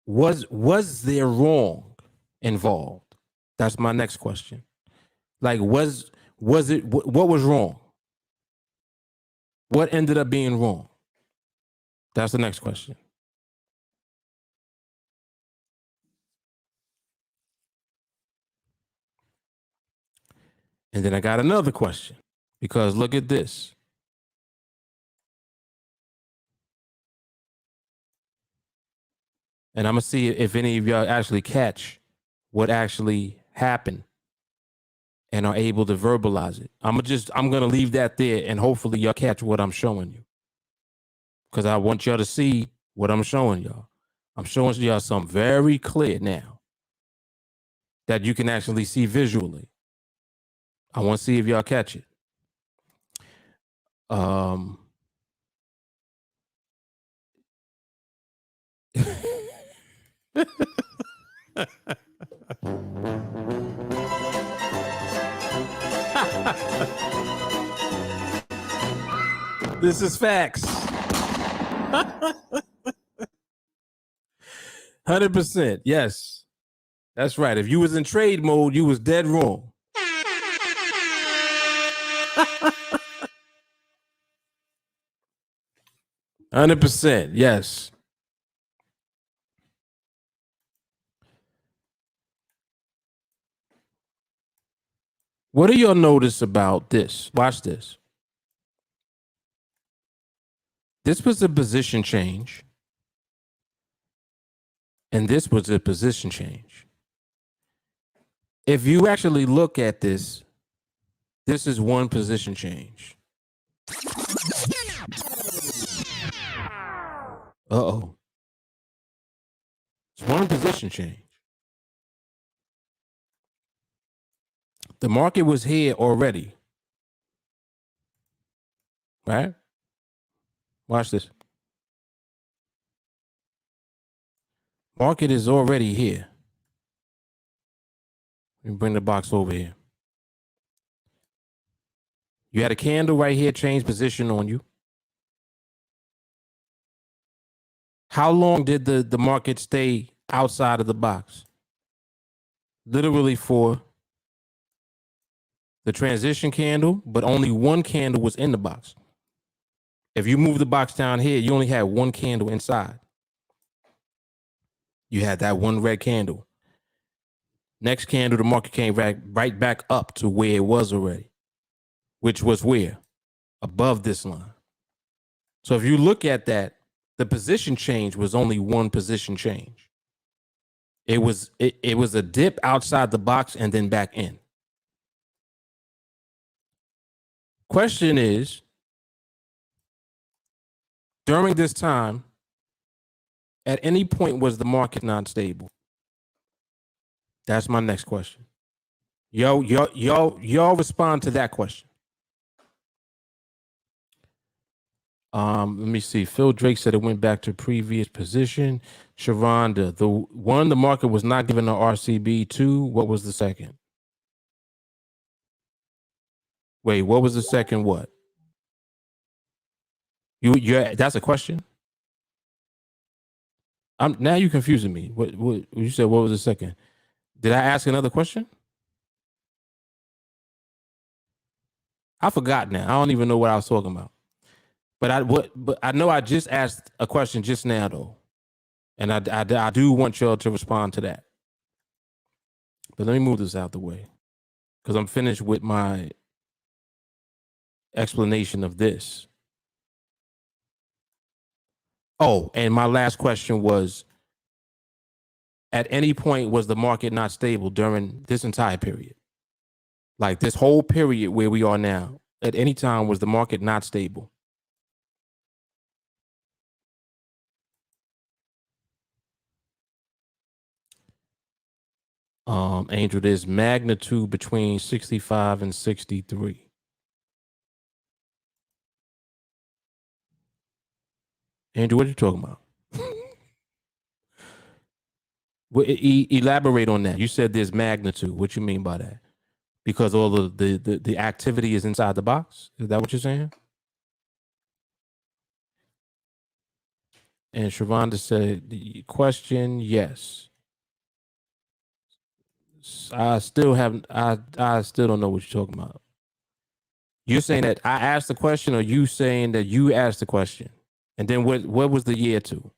was there wrong involved? That's my next question. Like, was it, what was wrong? What ended up being wrong? That's the next question. And then I got another question, because look at this. And I'm going to see if any of y'all actually catch what actually happened and are able to verbalize it. I'm going to leave that there, and hopefully y'all catch what I'm showing you, because I want y'all to see what I'm showing y'all. I'm showing y'all something very clear now that you can actually see visually. I want to see if y'all catch it. This is facts. 100%. Yes. That's right. If you was in trade mode, you was dead wrong. 100%. Yes. What do y'all notice about this? Watch this. This was a position change. And this was a position change. If you actually look at this, this is one position change. Uh-oh. It's one position change. The market was here already. Right? Watch this. Market is already here. Let me bring the box over here. You had a candle right here, change position on you. How long did the market stay outside of the box? Literally for the transition candle, but only one candle was in the box. If you move the box down here, you only had one candle inside. You had that one red candle. Next candle, the market came right back up to where it was already, which was where? Above this line. So if you look at that, the position change was only one position change. It was a dip outside the box and then back in. Question is, during this time, at any point was the market not stable? That's my next question. Y'all respond to that question. Let me see. Phil Drake said it went back to previous position. Sharonda, the market was not given an RCB. 2, what was the second? Wait, what was the second? What? That's a question. Now you confusing me. What you said? What was the second? Did I ask another question? I forgot now. I don't even know what I was talking about. But I know I just asked a question just now though, and I do want y'all to respond to that. But let me move this out the way because I'm finished with my explanation of this. Oh, and my last question was, at any point was the market not stable during this entire period? Like this whole period where we are now, at any time was the market not stable? Angel, there's magnitude between 65 and 63. Andrew, what are you talking about? Elaborate on that. You said there's magnitude. What you mean by that? Because all of the activity is inside the box? Is that what you're saying? And Shavonda said, the question, yes. I still don't know what you're talking about. You're saying that I asked the question, or you saying that you asked the question? And then what was the year to?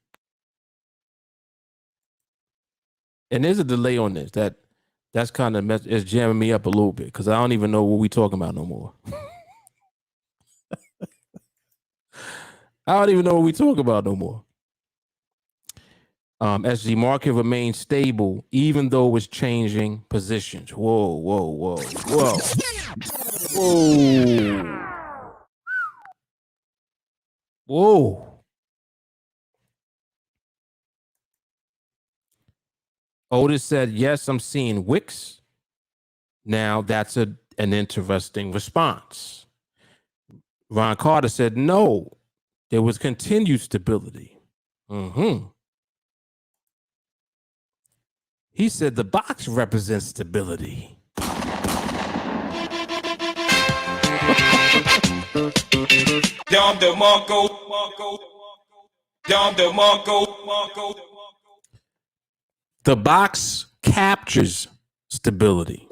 And there's a delay on this. That's kind of it's jamming me up a little bit because I don't even know what we talking about no more. I don't even know what we talking about no more. As the market remains stable, even though it's changing positions. Whoa, whoa, whoa, whoa. Whoa. Whoa. Otis said, yes, I'm seeing wicks. Now that's an interesting response. Ron Carter said, no, there was continued stability. He said the box represents stability. The box captures stability.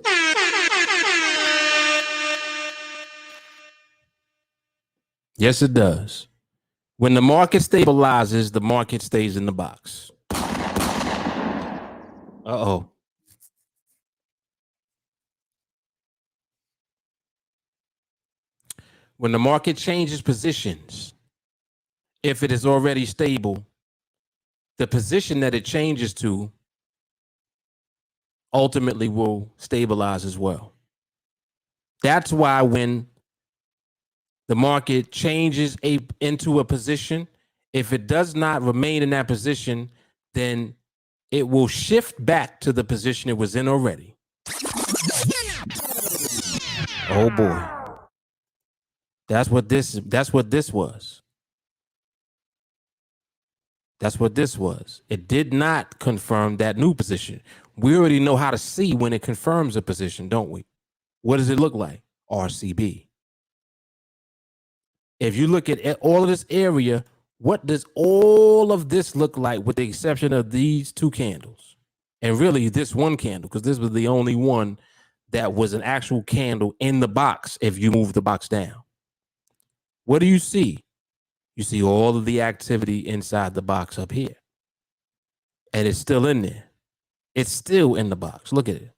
Yes, it does. When the market stabilizes, the market stays in the box. Uh-oh. When the market changes positions, if it is already stable, the position that it changes to ultimately will stabilize as well. That's why when the market changes into a position, if it does not remain in that position, then it will shift back to the position it was in already. Oh boy. That's what this was. That's what this was. It did not confirm that new position. We already know how to see when it confirms a position, don't we? What does it look like? RCB. If you look at all of this area, what does all of this look like with the exception of these two candles? And really this one candle, because this was the only one that was an actual candle in the box if you move the box down. What do you see? You see all of the activity inside the box up here. And it's still in there. It's still in the box. Look at it.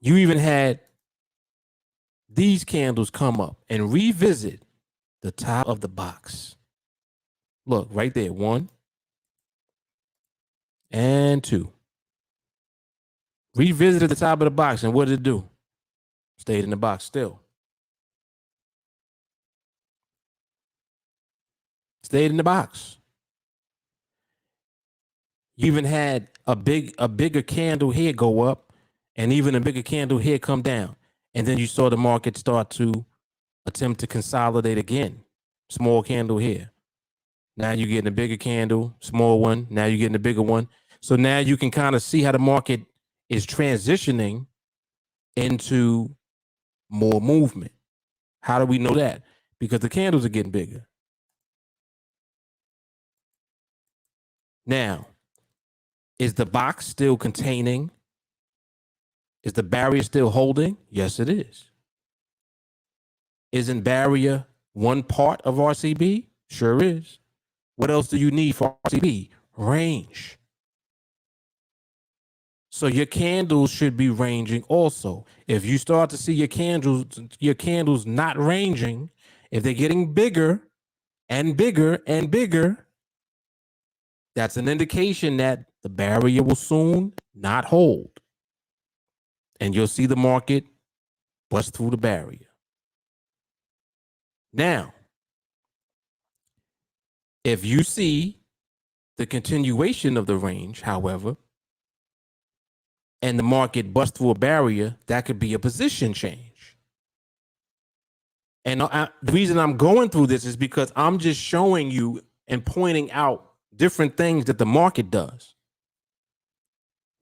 You even had these candles come up and revisit the top of the box. Look, right there. 1 and 2. Revisited the top of the box, and what did it do? Stayed in the box still. Stayed in the box. You even had a bigger candle here go up, and even a bigger candle here come down. And then you saw the market start to attempt to consolidate again. Small candle here. Now you're getting a bigger candle, small one. Now you're getting a bigger one. So now you can kind of see how the market is transitioning into more movement. How do we know that? Because the candles are getting bigger. Now, is the box still containing? Is the barrier still holding? Yes, it is. Isn't barrier one part of RCB? Sure is. What else do you need for RCB? Range. So your candles should be ranging also. If you start to see your candles not ranging, if they're getting bigger and bigger and bigger, that's an indication that the barrier will soon not hold. And you'll see the market bust through the barrier. Now, if you see the continuation of the range, however, and the market busts through a barrier, that could be a position change. And the reason I'm going through this is because I'm just showing you and pointing out different things that the market does.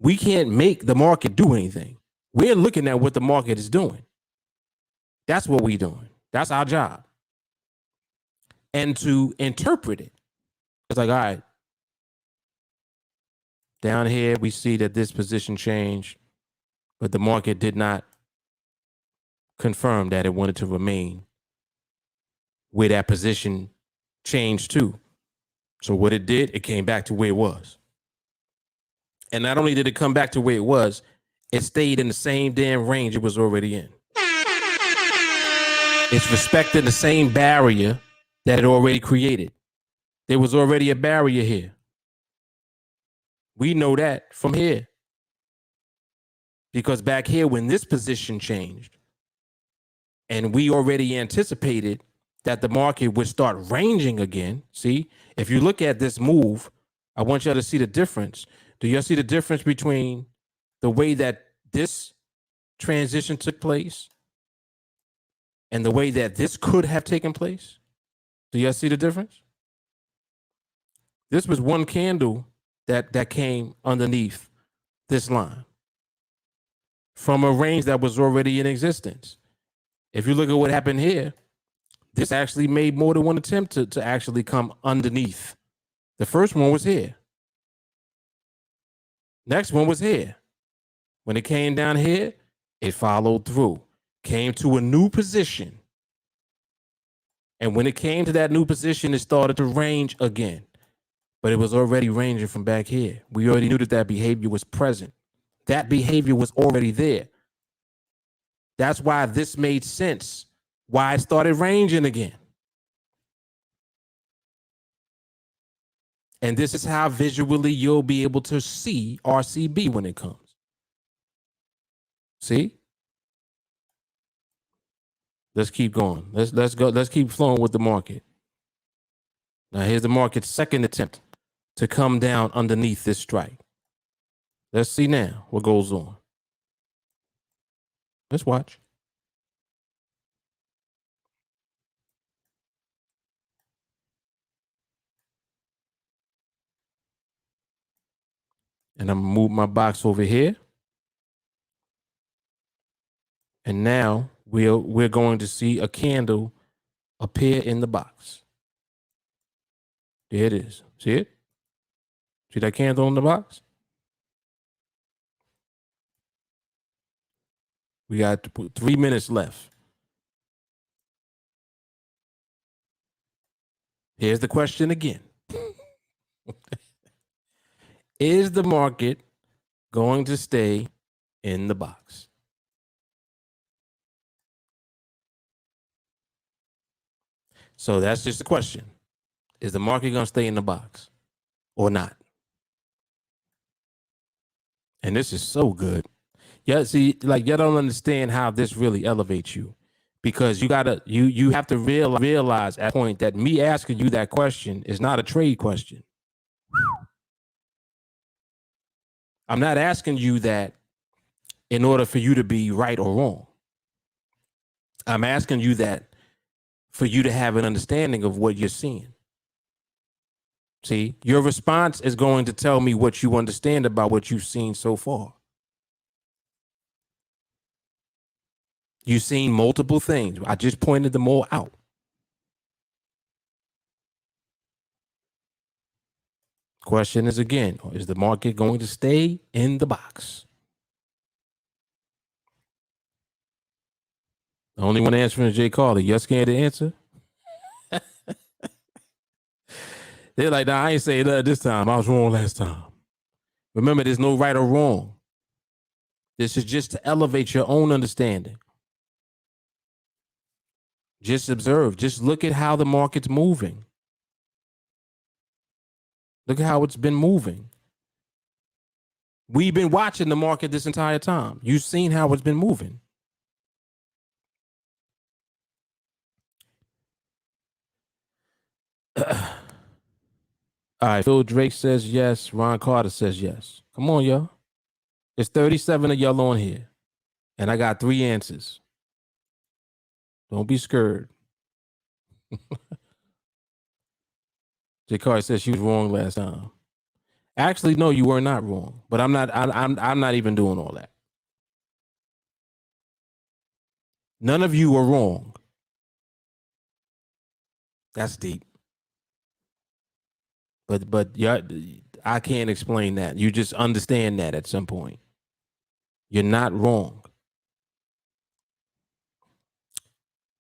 We can't make the market do anything. We're looking at what the market is doing. That's what we're doing. That's our job. And to interpret it, it's like, all right, down here, we see that this position changed, but the market did not confirm that it wanted to remain where that position changed to. So what it did, it came back to where it was. And not only did it come back to where it was, it stayed in the same damn range it was already in. It's respecting the same barrier that it already created. There was already a barrier here. We know that from here. Because back here, when this position changed, and we already anticipated that the market would start ranging again. See, if you look at this move, I want y'all to see the difference. Do y'all see the difference between the way that this transition took place and the way that this could have taken place? Do y'all see the difference? This was one candle that came underneath this line from a range that was already in existence. If you look at what happened here, this actually made more than one attempt to actually come underneath. The first one was here. Next one was here. When it came down here, it followed through, came to a new position. And when it came to that new position, it started to range again. But it was already ranging from back here. We already knew that that behavior was present. That behavior was already there. That's why this made sense, why it started ranging again. And this is how visually you'll be able to see RCB when it comes. See? Let's keep going. Let's go. Let's keep flowing with the market. Now here's the market's second attempt to come down underneath this strike. Let's see now what goes on. Let's watch. And I'm gonna move my box over here. And now we're going to see a candle appear in the box. There it is. See it? See that candle in the box? We got 3 minutes left. Here's the question again. Is the market going to stay in the box? So that's just the question. Is the market going to stay in the box or not? And this is so good. Yeah, see, like y'all don't understand how this really elevates you, because you have to realize at a point that me asking you that question is not a trade question. I'm not asking you that in order for you to be right or wrong. I'm asking you that for you to have an understanding of what you're seeing. See, your response is going to tell me what you understand about what you've seen so far. You've seen multiple things. I just pointed them all out. Question is again, is the market going to stay in the box? The only one answering is Jay Carly. You're scared to answer? They're like, nah, I ain't saying that this time. I was wrong last time. Remember, there's no right or wrong. This is just to elevate your own understanding. Just observe. Just look at how the market's moving. Look at how it's been moving. We've been watching the market this entire time. You've seen how it's been moving. All right, Phil Drake says yes. Ron Carter says yes. Come on, y'all. There's 37 of y'all on here, and I got 3 answers. Don't be scared. J. Carter says she was wrong last time. Actually, no, you were not wrong. But I'm not even doing all that. None of you are wrong. That's deep. But yeah, I can't explain that. You just understand that at some point. You're not wrong.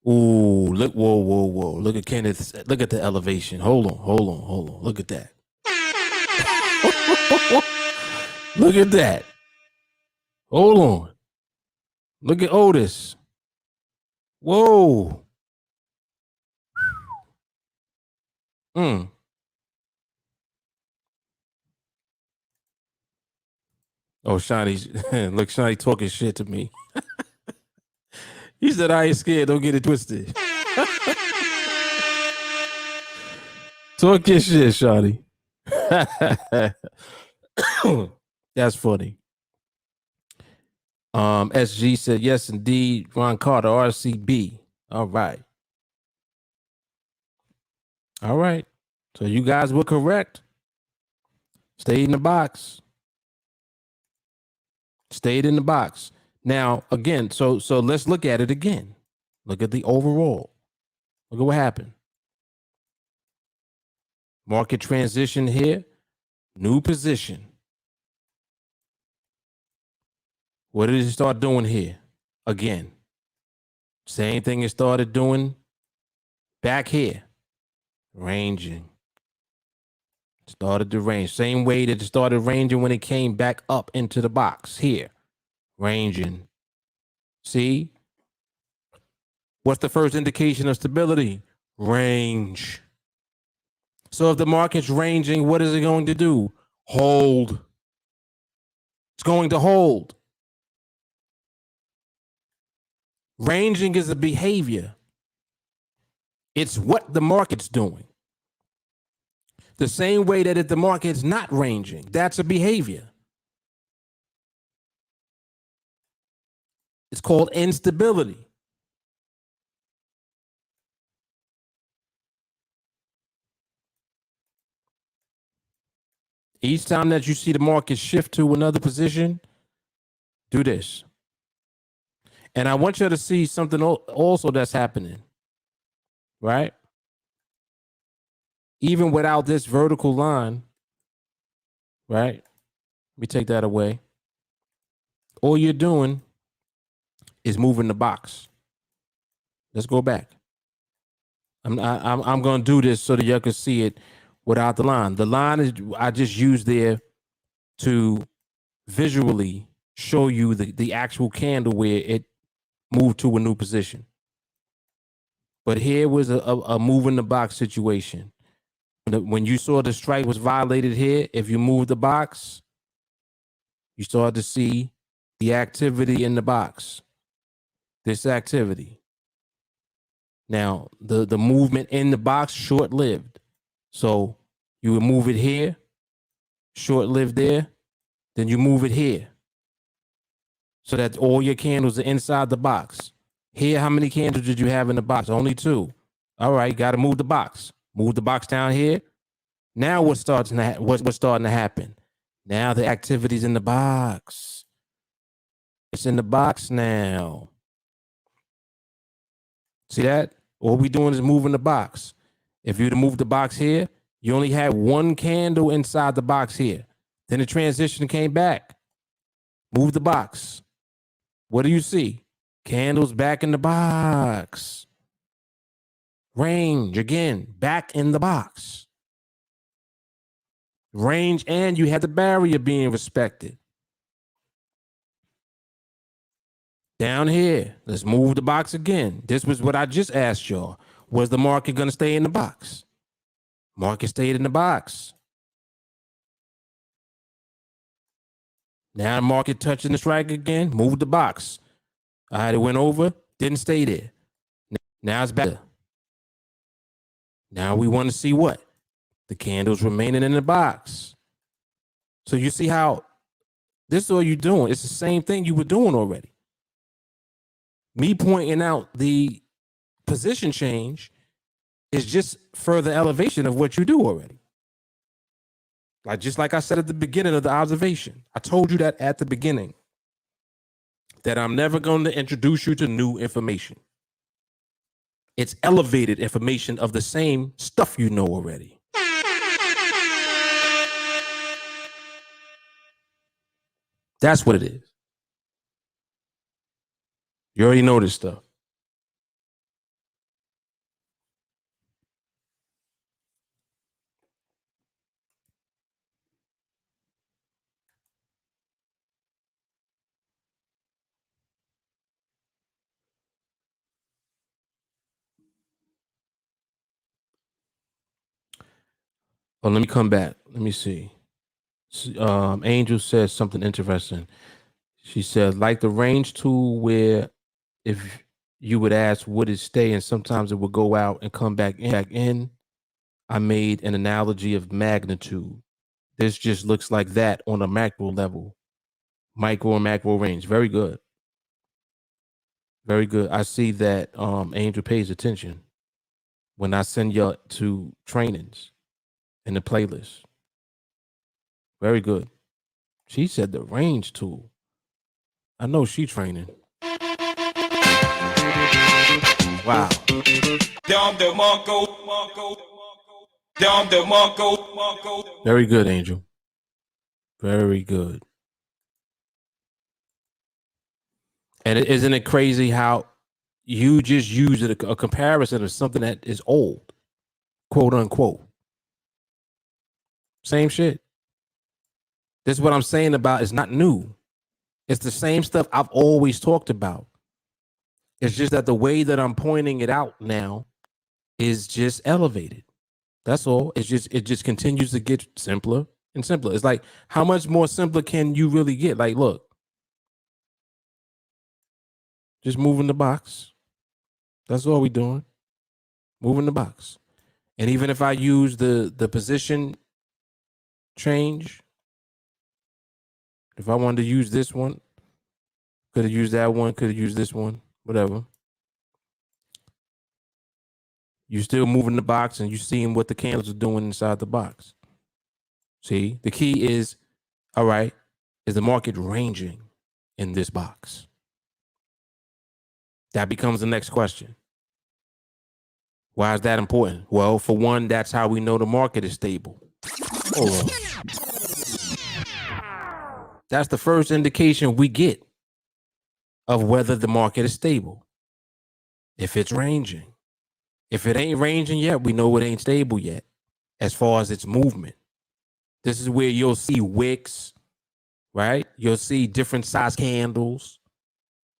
Ooh, look, whoa. Look at Kenneth. Look at the elevation. Hold on. Look at that. Look at that. Hold on. Look at Otis. Whoa. Oh, Shawty's look, Shawty talking shit to me. He said, I ain't scared. Don't get it twisted. Talk your shit, Shawty. That's funny. SG said, yes, indeed. Ron Carter, RCB. All right. All right. So you guys were correct. Stayed in the box. Stayed in the box. Now, again, so let's look at it again. Look at the overall. Look at what happened. Market transition here. New position. What did it start doing here? Again. Same thing it started doing back here. Ranging. Started to range. Same way that it started ranging when it came back up into the box here. Ranging. See? What's the first indication of stability? Range. So if the market's ranging, what is it going to do? Hold. It's going to hold. Ranging is a behavior. It's what the market's doing. The same way that if the market's not ranging, that's a behavior. It's called instability. Each time that you see the market shift to another position, do this. And I want you to see something also that's happening, right? Even without this vertical line, right? Let me take that away. All you're doing is moving the box. Let's go back. I'm going to do this so that you can see it without the line. The line is I just used there to visually show you the actual candle where it moved to a new position. But here was a move in the box situation. When you saw the strike was violated here, if you move the box, you start to see the activity in the box. This activity. Now, the movement in the box, short-lived. So you would move it here, short-lived there, then you move it here. So that all your candles are inside the box. Here, how many candles did you have in the box? Only 2. All right, got to move the box. Move the box down here. Now what's starting to happen? Now the activity's in the box. It's in the box now. See that? All we doing is moving the box. If you'd move the box here, you only had 1 candle inside the box here. Then the transition came back. Move the box. What do you see? Candles back in the box. Range again, back in the box. Range, and you had the barrier being respected. Down here, let's move the box again. This was what I just asked y'all. Was the market going to stay in the box? Market stayed in the box. Now the market touching the strike again, moved the box. All right, it went over, didn't stay there. Now it's better. Now we want to see what? The candles remaining in the box. So you see how this is all you're doing. It's the same thing you were doing already. Me pointing out the position change is just further elevation of what you do already. Just like I said at the beginning of the observation, I told you that at the beginning, that I'm never going to introduce you to new information. It's elevated information of the same stuff you know already. That's what it is. You already know this stuff. Oh, let me come back. Let me see. Angel says something interesting. She said, like the range tool where if you would ask, would it stay? And sometimes it would go out and come back in. I made an analogy of magnitude. This just looks like that on a macro level, micro and macro range. Very good. Very good. I see that Angel pays attention when I send you to trainings in the playlist. Very good. She said the range tool. I know she training. Wow. Very good, Angel. Very good. And isn't it crazy how you just use it a comparison of something that is old, quote unquote. Same shit. This is what I'm saying about it's not new. It's the same stuff I've always talked about. It's just that the way that I'm pointing it out now is just elevated. That's all. It just continues to get simpler and simpler. It's like, how much more simpler can you really get? Like, look, just moving the box. That's all we're doing. Moving the box. And even if I use the position change, if I wanted to use this one, could have used that one, could have used this one, whatever. You're still moving the box and you're seeing what the candles are doing inside the box. See, the key is, all right, is the market ranging in this box? That becomes the next question. Why is that important? Well, for one, that's how we know the market is stable. Hold on. That's the first indication we get of whether the market is stable. If it's ranging. If it ain't ranging yet, we know it ain't stable yet as far as its movement. This is where you'll see wicks, right? You'll see different size candles.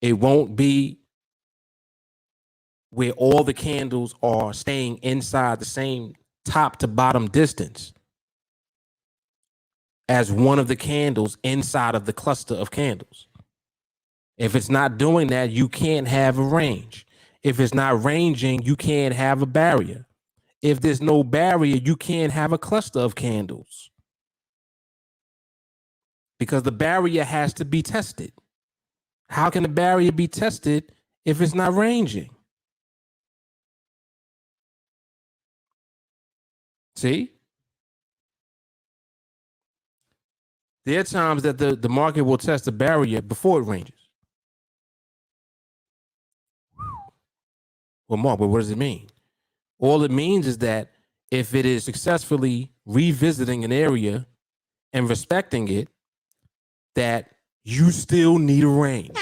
It won't be where all the candles are staying inside the same top to bottom distance as one of the candles inside of the cluster of candles. If it's not doing that, you can't have a range. If it's not ranging, you can't have a barrier. If there's no barrier, you can't have a cluster of candles because the barrier has to be tested. How can the barrier be tested if it's not ranging? See? There are times that the market will test the barrier before it ranges. Well, Mark, but what does it mean? All it means is that if it is successfully revisiting an area and respecting it, that you still need a range.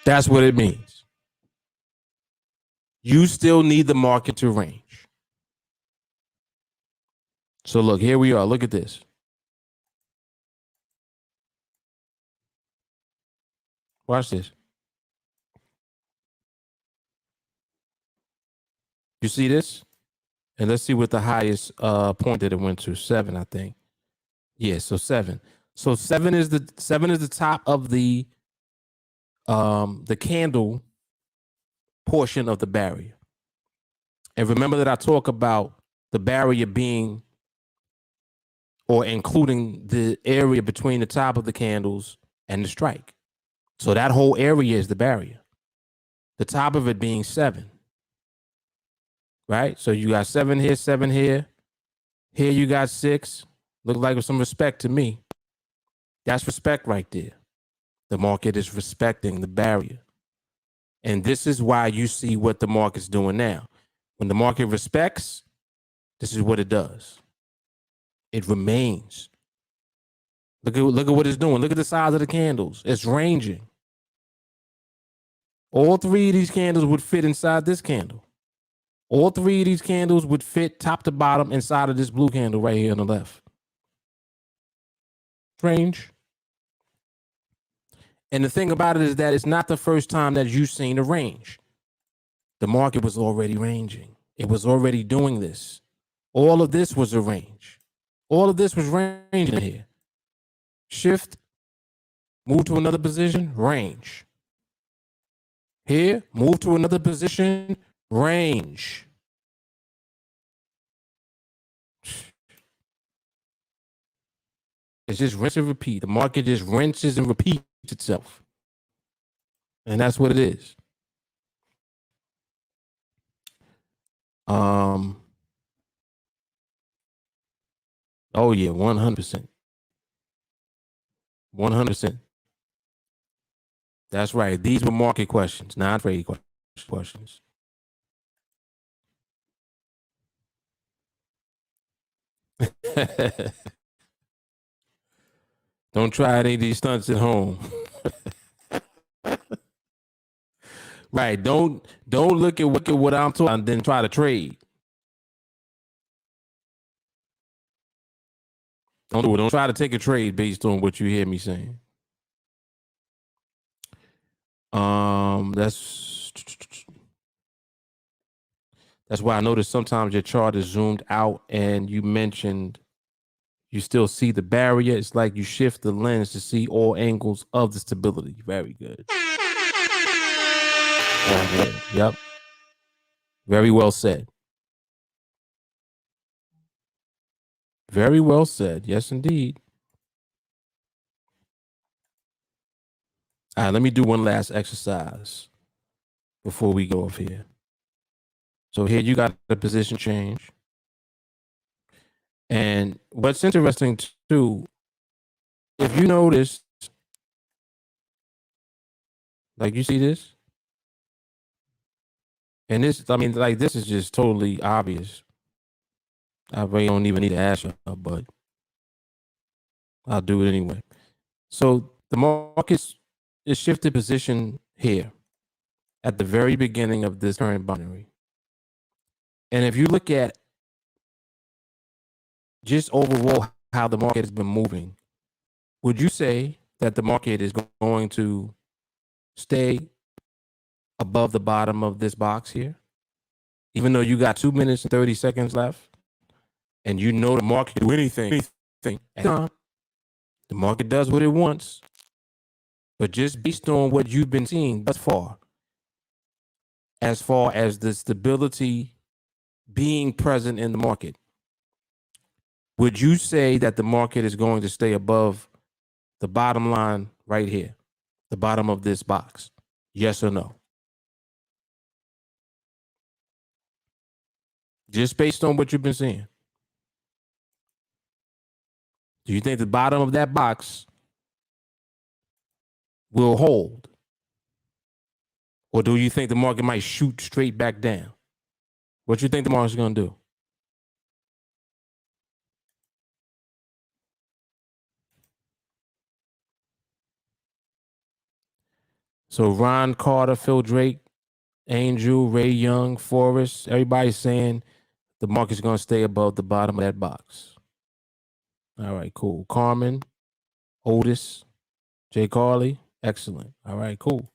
That's what it means. You still need the market to range. So look, here we are. Look at this. Watch this. You see this? And let's see what the highest point that it went to. 7, I think. Yeah, so 7. So 7 is the top of the candle portion of the barrier. And remember that I talk about the barrier being or including the area between the top of the candles and the strike. So that whole area is the barrier. The top of it being 7. Right? So you got 7 here, 7 here. Here you got 6. Look like some respect to me. That's respect right there. The market is respecting the barrier. And this is why you see what the market's doing now. When the market respects, this is what it does. It remains. Look at what it's doing. Look at the size of the candles. It's ranging. All 3 of these candles would fit inside this candle. All 3 of these candles would fit top to bottom inside of this blue candle right here on the left. Range. And the thing about it is that it's not the first time that you've seen a range. The market was already ranging. It was already doing this. All of this was a range. All of this was ranging here. Shift, move to another position, range. Here, move to another position, range. It's just rinse and repeat. The market just rinses and repeats itself. And that's what it is. Oh yeah, 100%. 100%. That's right. These were market questions, not trade questions. Don't try any of these stunts at home. Right. Don't look at what I'm talking and then try to trade. Don't do it. Don't try to take a trade based on what you hear me saying. That's why I noticed sometimes your chart is zoomed out and you mentioned you still see the barrier. It's like you shift the lens to see all angles of the stability. Very good. Very good. Yep. Very well said. Very well said. Yes, indeed. All right, let me do one last exercise before we go off here. So here you got the position change. And what's interesting too, if you notice, like you see this, and this, I mean, like this is just totally obvious. I really don't even need to ask you, but I'll do it anyway. So the market is shifted position here at the very beginning of this current binary. And if you look at just overall how the market has been moving, would you say that the market is going to stay above the bottom of this box here? Even though you got 2 minutes and 30 seconds left, and you know the market can do anything. The market does what it wants. But just based on what you've been seeing thus far as the stability being present in the market, would you say that the market is going to stay above the bottom line right here, the bottom of this box? Yes or no? Just based on what you've been seeing. Do you think the bottom of that box will hold? Or do you think the market might shoot straight back down? What do you think the market's going to do? So Ron Carter, Phil Drake, Angel, Ray Young, Forrest, everybody's saying the market's going to stay above the bottom of that box. All right, cool. Carmen, Otis, Jay Carley, excellent. All right, cool.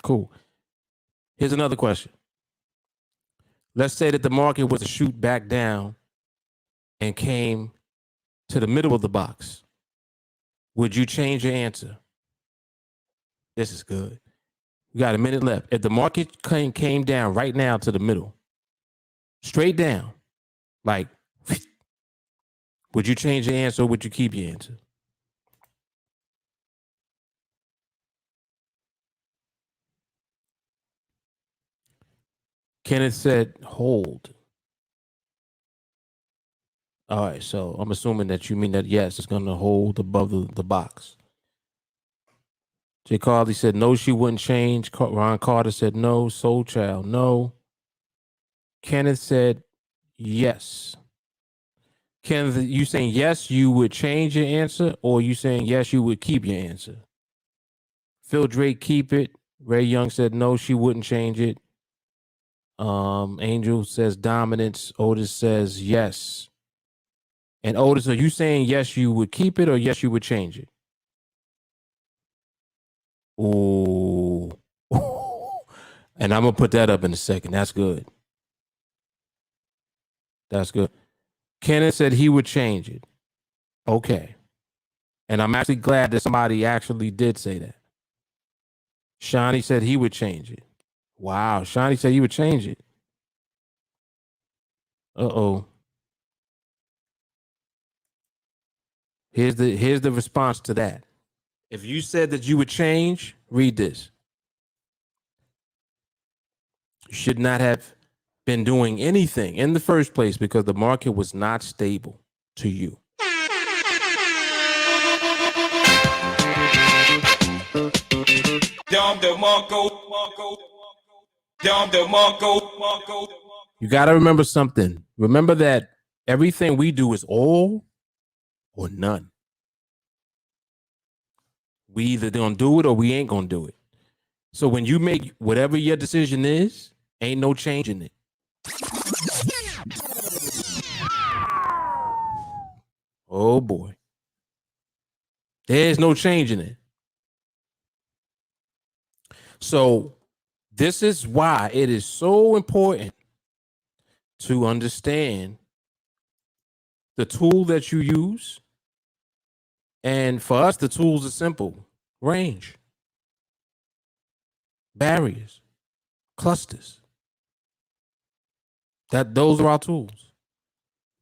Cool. Here's another question. Let's say that the market was to shoot back down and came to the middle of the box. Would you change your answer? This is good. We got a minute left. If the market came down right now to the middle, straight down, like, would you change your answer or would you keep your answer? Kenneth said hold. All right, so I'm assuming that you mean that, yes, it's going to hold above the box. Jay Carly said no, she wouldn't change. Ron Carter said no. Soul Child, no. Kenneth said yes. Kenneth, you saying yes, you would change your answer, or you saying yes, you would keep your answer? Phil Drake, keep it. Ray Young said no, she wouldn't change it. Angel says dominance. Otis says yes. And Otis, are you saying yes, you would keep it, or yes, you would change it? Ooh. And I'm going to put that up in a second. That's good. That's good. Kenneth said he would change it. Okay. And I'm actually glad that somebody actually did say that. Shawnee said he would change it. Wow. Shawnee said he would change it. Uh-oh. Here's the response to that. If you said that you would change, read this. You should not have been doing anything in the first place because the market was not stable to you. You got to remember something. Remember that everything we do is all or none. We either gonna do it or we ain't gonna do it. So when you make whatever your decision is, ain't no change in it. Oh boy. There's no change in it. So this is why it is so important to understand the tool that you use. And for us, the tools are simple. Range, barriers, clusters. Those are our tools.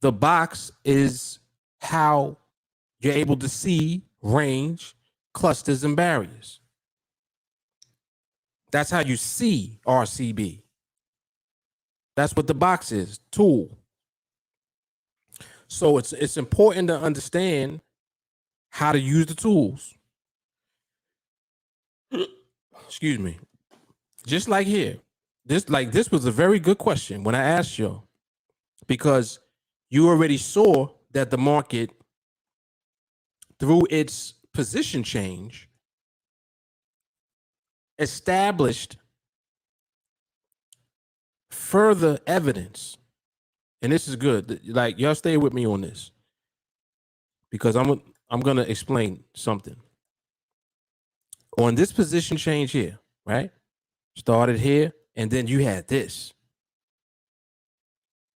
The box is how you're able to see range, clusters, and barriers. That's how you see RCB. That's what the box is, tool. So it's important to understand how to use the tools. Excuse me. Just like here. This was a very good question when I asked you, because you already saw that the market, through its position change, established further evidence. And this is good. Like, y'all stay with me on this, because I'm going to explain something. On this position change here, right? Started here, and then you had this.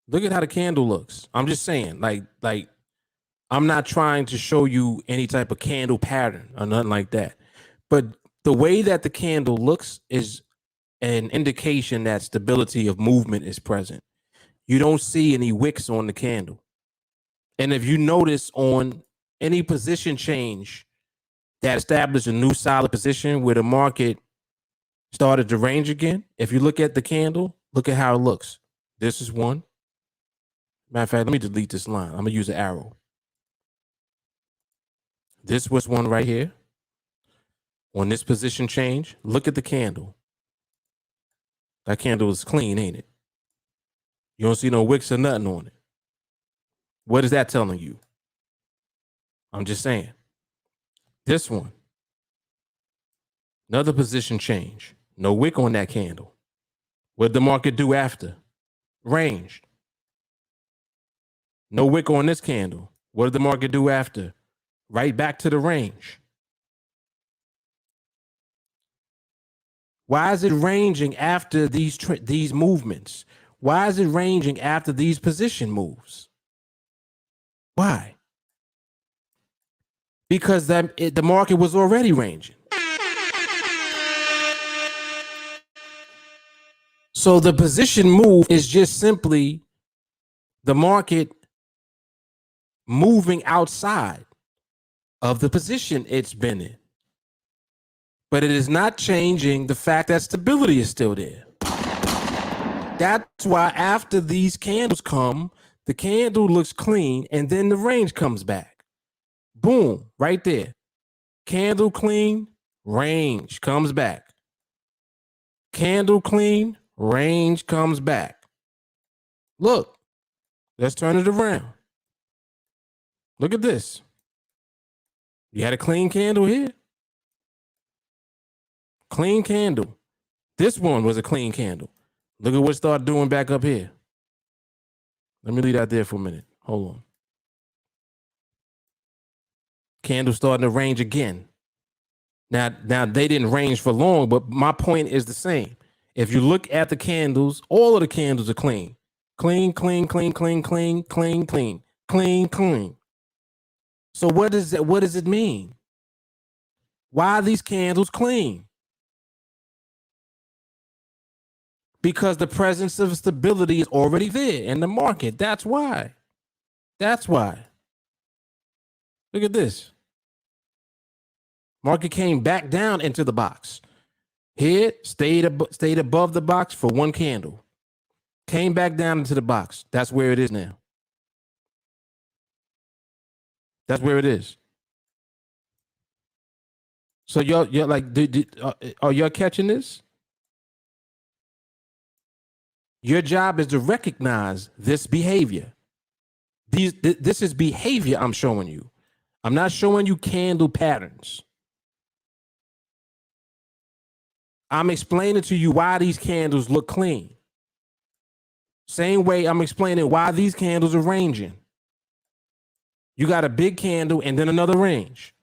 Look at how the candle looks. I'm just saying, like I'm not trying to show you any type of candle pattern or nothing like that. But the way that the candle looks is an indication that stability of movement is present. You don't see any wicks on the candle. And if you notice on any position change that established a new solid position where the market started to range again, if you look at the candle, look at how it looks. This is one. Matter of fact, let me delete this line. I'm going to use an arrow. This was one right here. On this position change, look at the candle. That candle is clean, ain't it? You don't see no wicks or nothing on it. What is that telling you? I'm just saying. This one, another position change. No wick on that candle. What did the market do after? Ranged. No wick on this candle. What did the market do after? Right back to the range. Why is it ranging after these movements? Why is it ranging after these position moves? Why? Because the market was already ranging. So the position move is just simply the market moving outside of the position it's been in. But it is not changing the fact that stability is still there. That's why after these candles come, the candle looks clean and then the range comes back. Boom, right there. Candle clean, range comes back. Candle clean, range comes back. Look, let's turn it around. Look at this. You had a clean candle here. Clean candle. This one was a clean candle. Look at what it started doing back up here. Let me leave that there for a minute. Hold on. Candle starting to range again. Now they didn't range for long, but my point is the same. If you look at the candles, all of the candles are clean. Clean, clean, clean, clean, clean, clean, clean, clean, clean. So what does it mean? Why are these candles clean? Because the presence of stability is already there in the market. That's why. That's why. Look at this. Market came back down into the box. Here, stayed above the box for one candle. Came back down into the box. That's where it is now. That's where it is. So you're like, are y'all catching this? Your job is to recognize this behavior. This is behavior I'm showing you. I'm not showing you candle patterns. I'm explaining to you why these candles look clean. Same way I'm explaining why these candles are ranging. You got a big candle and then another range.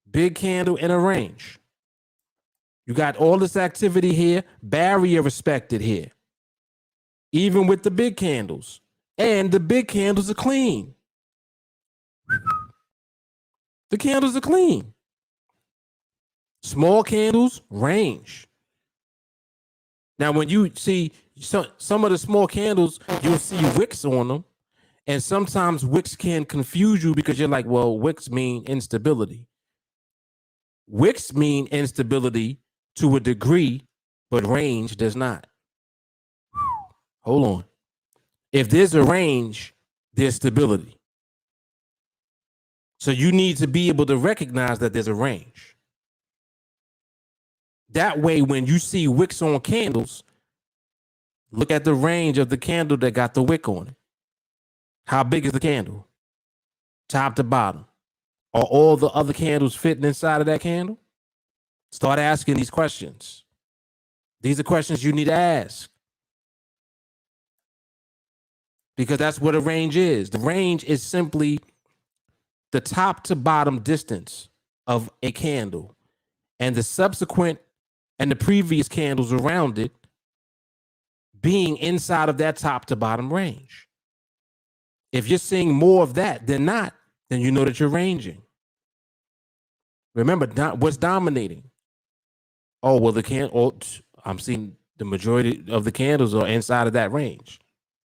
Big candle and a range. You got all this activity here, barrier respected here. Even with the big candles. And the big candles are clean. The candles are clean. Small candles, range. Now, when you see some of the small candles, you'll see wicks on them. And sometimes wicks can confuse you because you're like, well, wicks mean instability. Wicks mean instability to a degree, but range does not. Hold on. If there's a range, there's stability. So you need to be able to recognize that there's a range. That way, when you see wicks on candles, look at the range of the candle that got the wick on it. How big is the candle? Top to bottom. Are all the other candles fitting inside of that candle? Start asking these questions. These are questions you need to ask. Because that's what a range is. The range is simply the top to bottom distance of a candle and the subsequent and the previous candles around it being inside of that top to bottom range. If you're seeing more of that than not, then you know that you're ranging. Remember, what's dominating? Oh, well, I'm seeing the majority of the candles are inside of that range.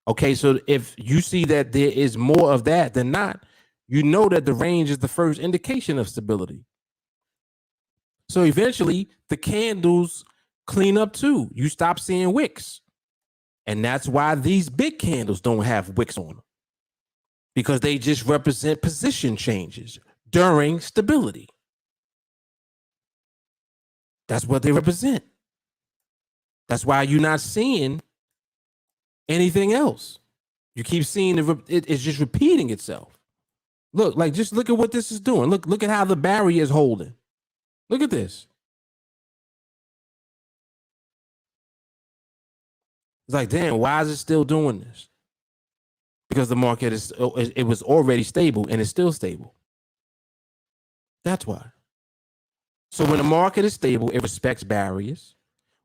Okay, so if you see that there is more of that than not, you know that the range is the first indication of stability. So eventually, the candles clean up too. You stop seeing wicks. And that's why these big candles don't have wicks on them. Because they just represent position changes during stability. That's what they represent. That's why you're not seeing anything else. You keep seeing it's just repeating itself. Look, just look at what this is doing. Look at how the barrier is holding. Look at this. It's like, damn, why is it still doing this? Because the market it was already stable and it's still stable. That's why. So when the market is stable, it respects barriers.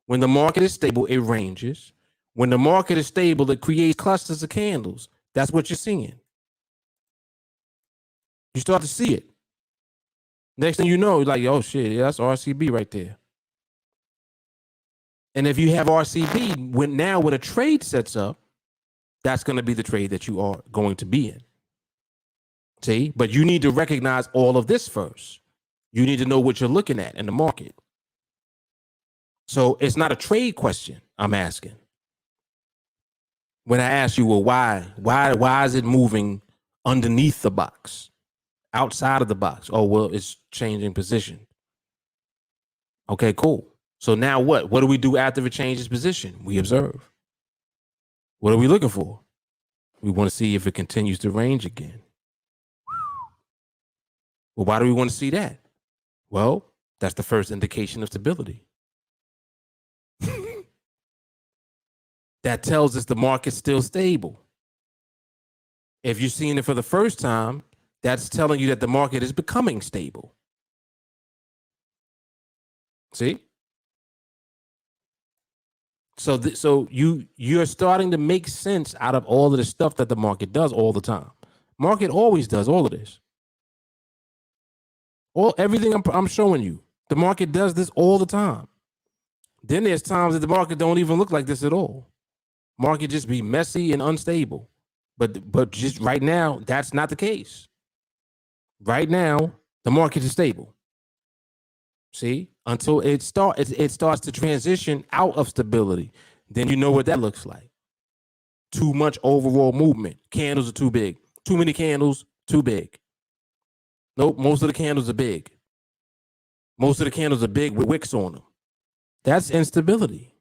When the market is stable, it ranges. When the market is stable, it creates clusters of candles. That's what you're seeing. You start to see it. Next thing you know, you're like, oh shit, yeah, that's RCB right there. And if you have RCB, when a trade sets up, that's going to be the trade that you are going to be in. See, but you need to recognize all of this first. You need to know what you're looking at in the market. So it's not a trade question I'm asking. When I ask you, well, why is it moving underneath the box, outside of the box? Oh, well, it's changing position. Okay, cool. So now what? What do we do after it changes position? We observe. What are we looking for? We want to see if it continues to range again. Well, why do we want to see that? Well, that's the first indication of stability. That tells us the market's still stable. If you're seeing it for the first time, that's telling you that the market is becoming stable. See? So you're starting to make sense out of all of the stuff that the market does all the time. Market always does all of this. Everything I'm showing you, the market does this all the time. Then there's times that the market don't even look like this at all. Market just be messy and unstable. But just right now, that's not the case. Right now, the market is stable. See, until it starts to transition out of stability. Then you know what that looks like. Too much overall movement. Candles are too big. Too many candles, too big. Nope, most of the candles are big. Most of the candles are big with wicks on them. That's instability.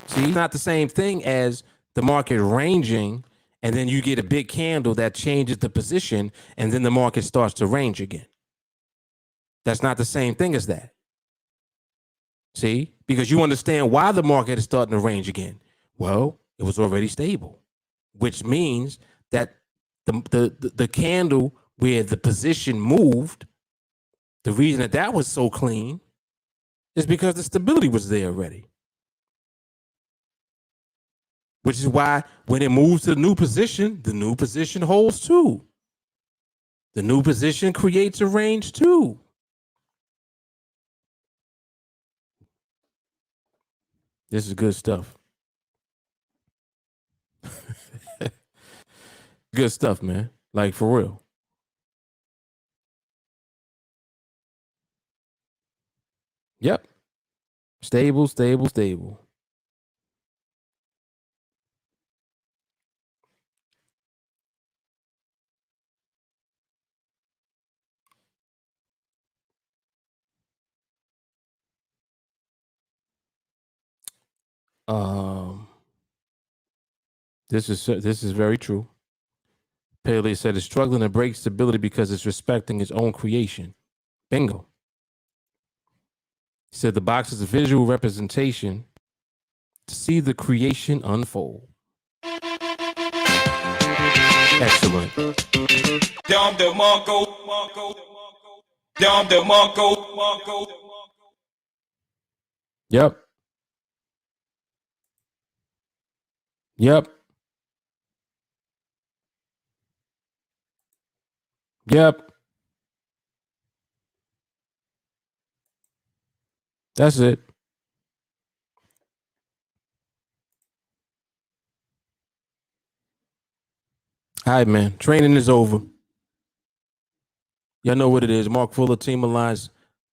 See, it's not the same thing as the market ranging, and then you get a big candle that changes the position, and then the market starts to range again. That's not the same thing as that. See, because you understand why the market is starting to range again. Well, it was already stable, which means that the candle where the position moved, the reason that was so clean is because the stability was there already. Which is why when it moves to the new position holds too. The new position creates a range too. This is good stuff. Good stuff, man. Like for real. Yep. Stable, stable, stable. This is very true. Paley said it's struggling to break stability because it's respecting its own creation. Bingo. He said the box is a visual representation to see the creation unfold. Excellent. Yep. Yep. Yep. That's it. All right, man. Training is over. Y'all know what it is. Mark Fuller, TeamAlliance,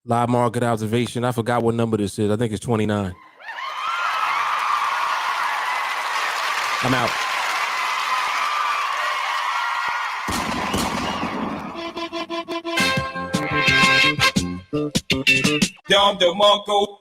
live market observation. I forgot what number this is. I think it's 29. I'm out. Dom DeMarco.